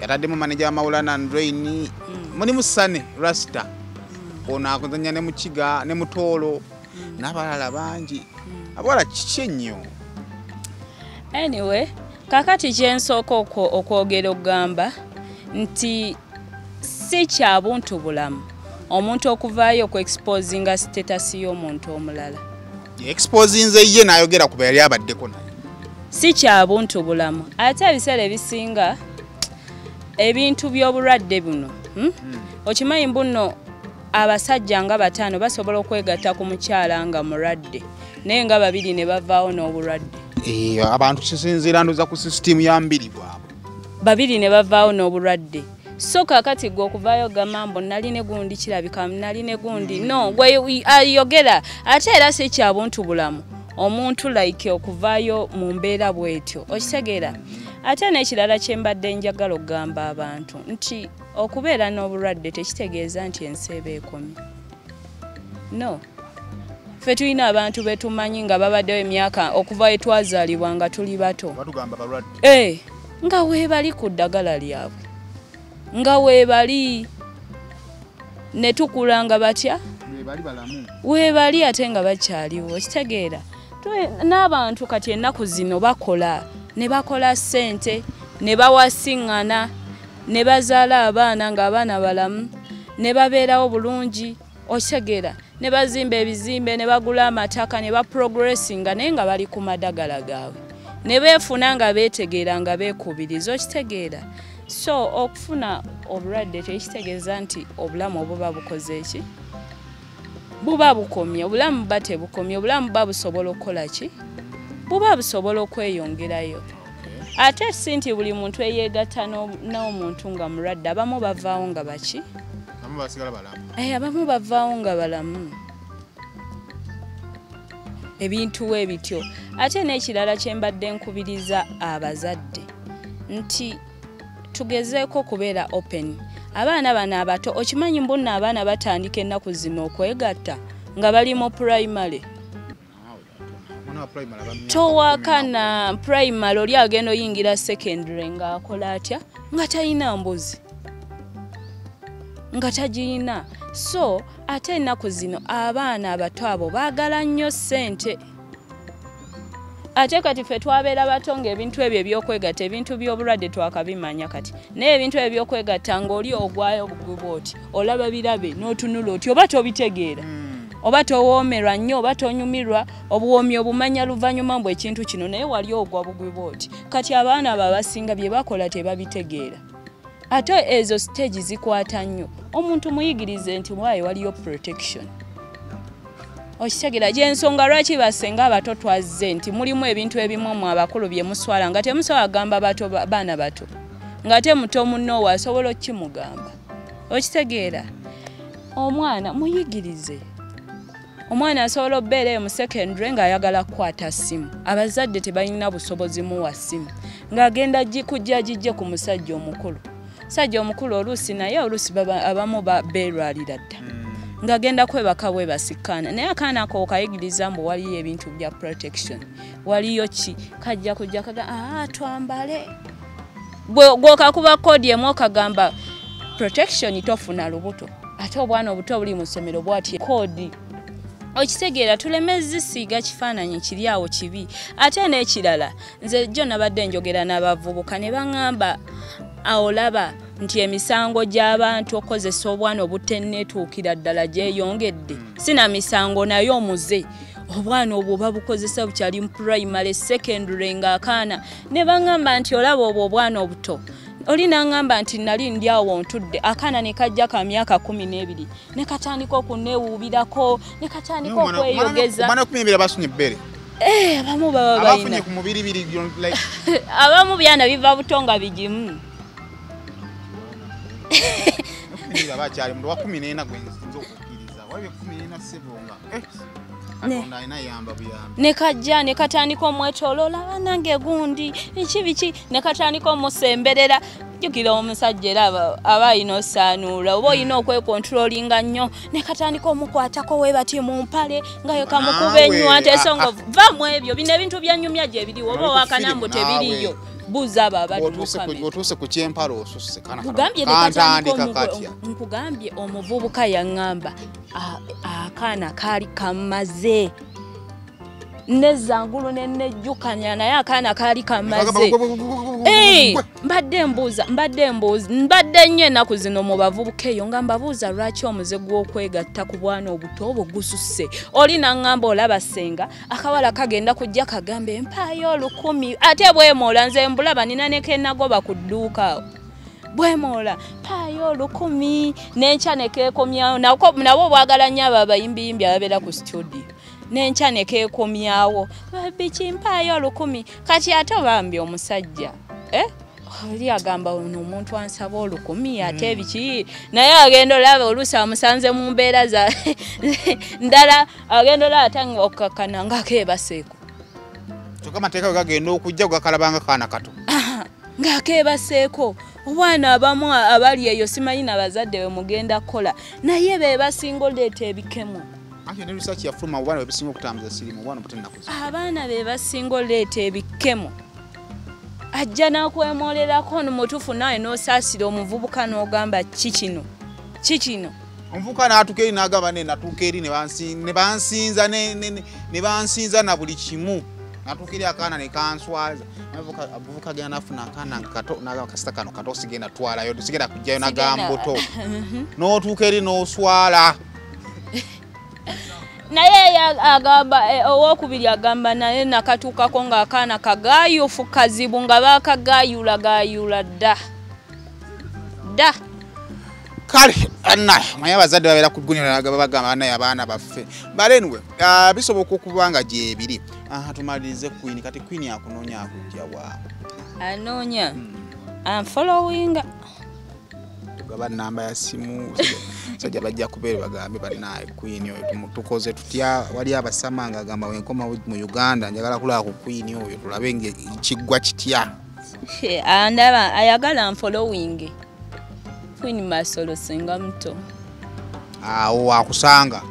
yataddemu maneja w'amawulana Andreini mulimu Sane Rasta ono akuzanya ne Mukiga ne Mutoolo n'abalala bangi abawala kiki ennyo. Anyway kakati kyensooka okwogera okugamba nti si kya buntu bulamu omuntu okuvaayo okuexposinga status y'omuntu omulala. Exposinze ye n'ayogera kuba yali abaddeko naye. Si kya buntu bulamu ate ebiseera ebisinga ebintu by'obulwadde buno okimanyi mbuno abasajja nga 5 basobola okwegatta ku mukyala nga mulwadde naye nga 2 ne bavaawo n'obulwadde. Abantu kisinziira ndoza ku system ya 2 bwabo 2 ne bavaawo n'obulwadde. So kakati gwe okuvaayo gamambo nali ne gundi kirabika nali ne gundi no gwe ayogera ate era si kya buntu bulamu omuntu like okuvaayo mu mbeera bwetyo okitegeera ate n'ekirala kyembadde njagala okugamba abantu nti okubeera n'obulwadde tekitegeeza nti ensi eba ekomye. No, ffe tulina abantu betumanyi nga babaddewo emyaka okuva etwazaalibwa nga tuli bato batugamba balwadde nga weebali ku ddagala lyabwe nga weebali ne tukulanga batya weebali ate nga bakyaliwo kitegeera n'abantu kati ennaku zino bakola ne bakola ssente ne bawasiŋŋana ne bazaala abaana ng'abaana balamu ne babeerawo bulungi okitegeera ne bazimba ebizimbe ne bagula amataka ne baprogressinga naye nga bali ku madagala gaabwe ne beefuna nga beetegeera nga beekubiriza okitegeera. So okufuna obulwadde tekitegeeza nti obulamu obuba bukoze eki buba bukomye obulamu buba tebukomye obulamu buba busobola okukola ki buba busobola okweyongerayo. Ate si nti buli muntu eyeegatta n'omuntu nga mulwadde, abamu bavaawo nga baki? Abamu basigala balamu. Abamu bavaawo nga balamu. Ebintu ebityo. Ate n'ekirala kye mbadde nkubiriza abazadde nti tugezeeko kubeera open. Abaana bano abato okimanyi mbunna abaana batandika ennaku zino okwegatta nga bali mu primary. Towakana primary oli agenda oyingira secondary nga akola atya nga talina mbuzi nga tagirina. So ate ennaku zino abaana abato abo baagala nnyo ssente. Ate kati ffe twabeera bato ng'ebintu ebyo ebyokwegatta ebintu by'obulwadde twakabimanya kati. Naye ebintu ebyokwegatta ng'oli ogwayo buguba oti olaba birabe n'otunula oti oba tobitegeera. Oba towoomerwa nnyo oba tonyumirwa obuwoomi obumanya luvannyuma mbwe ekintu kino naye wali ogwa bugwiba oti. Kati abaana abo abasinga bye bakola tebabitegeera. Ate ezo stage zikwata nnyo. Omuntu muyigirize nti waayo waliyo protection. Okitegeera gy'ensonga lwaki basenga abato twazze nti mulimu ebintu ebimu mu abakulu bye muswala nga temusobola gamba baana bato. Nga te muto munno asobola okimugamba. Okitegeera omwana muyigirize. Omwana asobola obbeera mu secondary ng'ayagala kukwata ssimu. Abazadde tebalina busobozi muwa ssimu. Ng'agenda kujja gijje ku musajja omukulu. Musajja omukulu oluusi naye oluusi abamu beerwalira dda. Ng'agenda kwebaka bwe basikkaana. Naye akaana ako okayigiriza mbu waliyo ebintu bya protection. Waliyo ki kajja kujja kaga twambale. Gw'okakuba kodi emu okagamba protection tofuna lubuto. Ate obwana obuto buli mu ssomero bw'ati kodi. Okitegeera tulemezi siga kifaananyi kiri awo kibi. Ate n'ekirala nze jjo nabadde njogera n'abavubuka ne baŋŋamba olaba nti emisango gy'abantu okozesa obwana obutennetuukira ddala gyeyongedde. Sina misango naye omuze. Obwana obwo babukozesa bukyali mu primary secondary ng'akaana ne baŋŋamba nti olaba obwo obwana obuto. Oli n'aŋŋamba nti nali ndi awo ntudde akaana ne kajja ka myaka 12 ne katandika okunneewuubirako ne katandika okweyogeza. Omwana 12 basunye ebbere. Abamu baba balina. Abafunye ku mubiri biri like. Abamu byana biva buto nga bigimu. Nira bakyali mu 14 gwe nzinze okukkiriza. Waliwo 14 sebonga. Ne kajja ne katandika omwetoloola nange gundi biki ne katandika omusemberera. Jjukira omusajja era aba alina osaanuula oba olina okwekontrolinga nnyo ne katandika omukwatako we bati mu mpale nga yo kamukuba ennywa tesongo va mu ebyo bino ebintu byanyumya gye biriwo oba wakanambo tebiriyo. Buza baba otuuse ku kyempalo osusse kana nkugambye omuvubuka yaŋŋamba akaana kaali kamaze nezangulu nenejjukanya naye akaana kaali kamaze. Mbadde nnyo ennaku zino mu bavubuka eyo nga mbabuuza lwaki omuze gw'okwegatta ku bwana obuto obwo gususse. Oli n'aŋŋamba olaba senga akawala kagenda kujja kagambe empaayo 10 ate bwemoola nze mbulaba nina ne kennagoba ku dduuka awo. Bwemoola paayo 10 n'enkya ne keekomyawo nabo bwagala nnyo abo abayimbiyimbi ababeera ku studio. N'enkya ne keekomyawo biki mpaayo 10 kati ate bambi omusajja oli agamba ono omuntu ansaba 10 ate ebiki naye agenda olaba oluusi amusanze mu mbeera za ndala agenda olaba atange okukakana ng'akeebaseeko. Kyokka amateeka gagenda okujja gakalabanga kaana kato. Ng'akeebaseeko. Obwana abamu abali eyo simanyi n'abazadde we mugenda kukola naye be basinga oleeta ebikemo. Ate ne research yafuluma obwana bwe bisinga okutambuza sirimu obwana butennakuza. Abaana be basinga oleeta ebikemo. Ajja n'akwemolerako n'omutuufu nawe n'osaasira omuvubuka n'ogamba kikino. Omuvubuka n'atuuka eri n'agamba natuuka eri ne bansinza na buli kimu. Natuuka eri akaana ne kanswaza. Abavubuka agenda n'afuna akaana kato n'agamba kasita kano kato sigenda twalayo sigenda kujjayo n'agamba mbuto. N'otuuka eri n'oswala. Naye agamba owokubiri agamba naye nakatuukako ng'akaana kagaayufu kazibu nga baakagaayula dda. kale anna manya bazadde babera ku gunira bagamba naye abaana baffe balenwe bisoboka okubanga gye ebiri tumalirize Queen kati Queen akunoonya akujja wa anoonya I'm following tugaba namba ya simu sajja bajja kubeera bagambe balinaye Queen oyo tukoze tutya wali abasamanga agamba wenkoma mu Uganda njagala kulaba ku Queen oyo tulabe kiggwa kitya andaba ayagala I'm following Queen Masolo singa mto wakusanga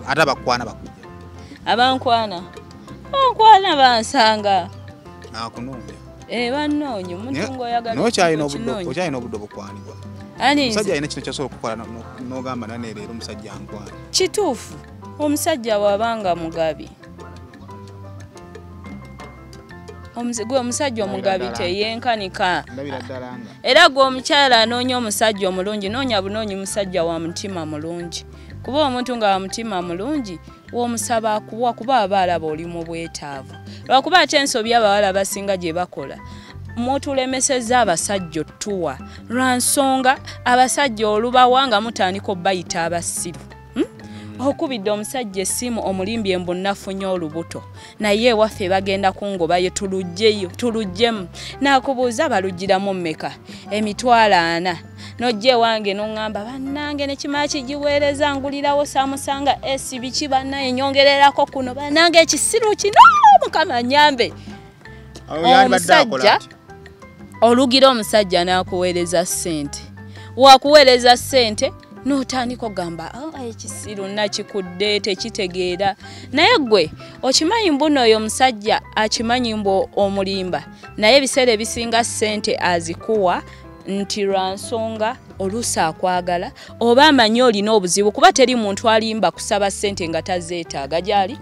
ate bakwana bakujja abankwana bansanga akunoonya bannoonya omuntu ngoyagala nokyalina obudde obukwanibwa omusajja alina kino kyasobola okukola n'ogamba nane leero omusajja ankwana kituufu omusajja wabanga mugabi gwe omusajja omugabi teyenkanika era gwe omukyala anoonya omusajja omulungi noonya bunoonyi musajja wa mutima mulungi kuba omuntu nga wa mutima mulungi w'omusaba akuwa kuba aba alaba oli mu bwetaavu lwakuba ate ensobi abawala basinga gye bakola mutulemeseza abasajja ottuwa lwa nsonga abasajja olubawa nga mutandika obbayita abasiru okubidde omusajja essimu omulimbye mbu nafunye olubuto naye ewaffe bagenda kungobayo tulugjemu nakubuuza balugiramu mmeka emitwalo 4 nojja ewange noŋŋamba bannange nekimala kigiweereza ngulirawo saamusanga biki bannaye nyongererako kuno bannange ekisiru kino mukama nyambe omusajja olugira omusajja n'akuweereza ssente wakuweereza ssente n'otandika ogamba ekisiru nakikudde tekitegeera naye gwe okimanyi mbuno oyo omusajja akimanyi mbu omulimba naye ebiseera ebisinga ssente azikuwa nti lwa nsonga oluusi akwagala oba amanyi olina obuzibu kuba teri muntu alimba kusaba ssente nga tazeetaaga gyali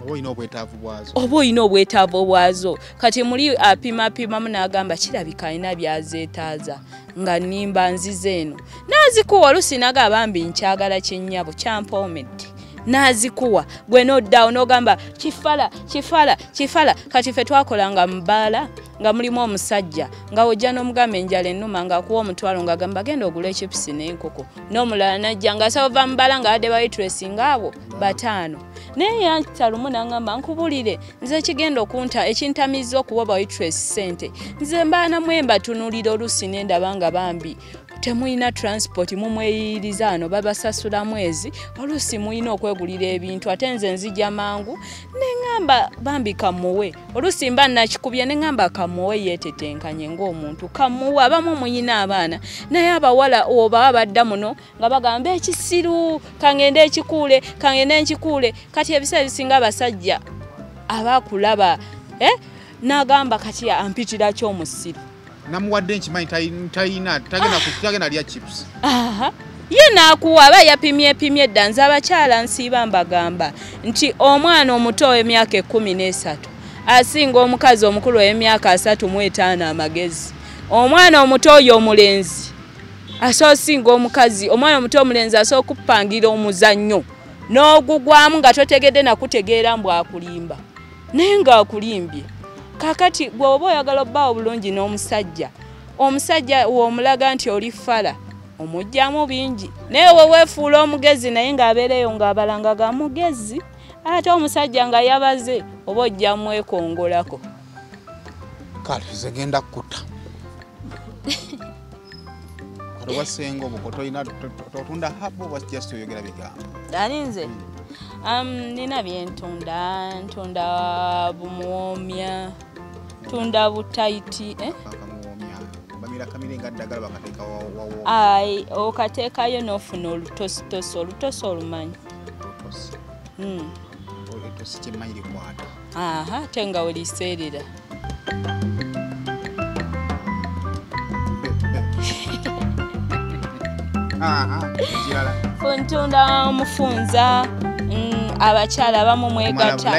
oba olina obwetaavu bwazo kati muli apimapimamu n'agamba kirabika alina byazeetaaza nga nnimba nzize eno n'azikuwa oluusi nagamba mbi nkyagala kyennyabo kyampomedde n'azikuwa gwe n'oddawo n'ogamba kifala kati ffe twakolanga mu bbaala nga mulimu omusajja nga wojja n'omugamba enjala ennuma ng'akuwa omutwalo ng'agamba genda ogula ekipisi n'enkoko n'omulala najja ng'asaba ova mu bbaala ng'abadde waitress ng'abo 5 naye yanta lumu n'aŋŋamba nkubulire nze kigenda okunta ekintamiza okuwa waitress ssente nze mbaanamu embatunuulira oluusi n'endaba nga bambi temuyina transport mumweyiriza ano babasasula mwezi oluusi muyina okwegulira ebintu ate nze nzija mangu neŋŋamba bambi kamuwe oluusi mba nakikubye neŋŋamba kamuwe yeetetenkanye ng'omuntu kamuwe abamu muyina abaana naye abawala oba badda muno nga bagamba ekisiru kangende nkikuule kati ebiseera bisinga abasajja abakulaba n'agamba kati ampitira ky'omusiru namuwadde nkimanyi tagenda lya chips ye naakuwa aba yapimye dda nze abakyala nsiiba mbagamba nti omwana omuto ow'emyaka 13 asinga omukazi omukulu ow'emyaka 35 amagezi omwana omuto oyo omulenzi asinga omukazi omwana omuto omulenzi asobola okupangira omuzannyo n'ogugwamu nga totegedde nakutegeera mbu akulimba naye ng'akulimbye kakati gwe oba oyagala obbaawo bulungi n'omusajja omusajja w'omulaga nti oli fala omugjamu bingi naye weweefuula omugezi naye ng'abeereyo ng'abalanga ga mugezi ate omusajja nga yabaze oba ojja mwekongolako kale nze genda kutta wasenga obuko tolina totunda hapo oba just oyogera bigambo ali nze nina ntunda bumuwomya tunda butaiti bamira kamire nga ddagala bakateeka wawo okateekayo n'ofuna olutosi olumanyi olutosi kyemmanyi likwata ate nga weliseerera ntunda omufunza abakyala abamu mwegatta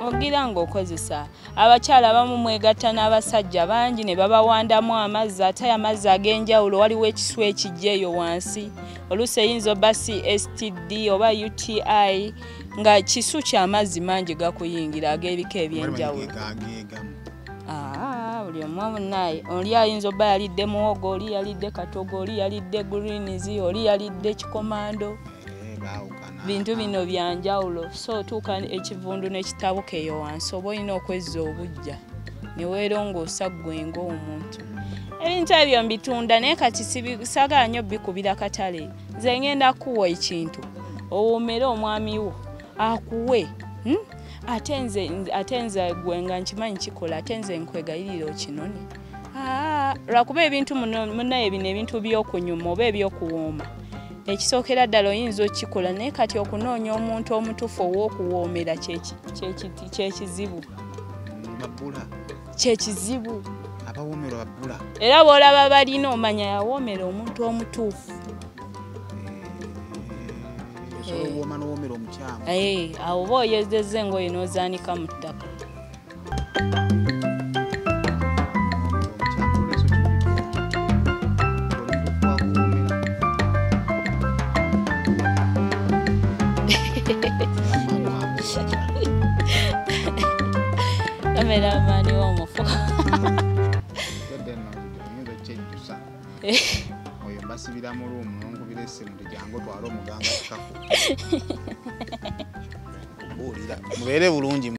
ogira ng'okozesa abakyala abamu mwegatta n'abasajja bangi ne babawandamu amazzi ate amazzi ag'enjawulo waliwo ekiswa ekijja eyo wansi oluusi eyinza oba STD oba UTI nga kisu ky'amazzi mangi gakuyingira ag'ebika ebyenjawulo buli omu naye oli ayinza obba yalidde muwogo oli yalidde katogo oli yalidde greens oli yalidde kikomando bintu bino byanjawulo so tuuka ekivundu n'ekitabuka eyo wansi oba olina okwezza obujja ne weerongoosa ggwe ng'omuntu ebintu ebyo mbitunda naye kati sibisagala nnyo bikubira katale nze ngenda kuwa ekintu owoomere omwami wo akuwe ate nze gwe nga nkimanyi kikola ate nze nkwegayirira okinone lwakuba ebintu munaye bino ebintu by'okunyuma oba ebyokuwooma ekisookera ddala oyinza okikola naye kati okunoonya omuntu omutuufu ow'okuwoomera kyekizibu kyekizibu abawoomerwa babbula era bw'olaba balina omanya yawoomera omuntu omutuufu wooma n'owoomera omukyamu awo oba oyezezza engoye n'ozaanika mu ttaka kameramaani w'omufu oyo mbasibira mu luumu nonkubira essimu tujangu twala omuganga tukafu mubeere bulungi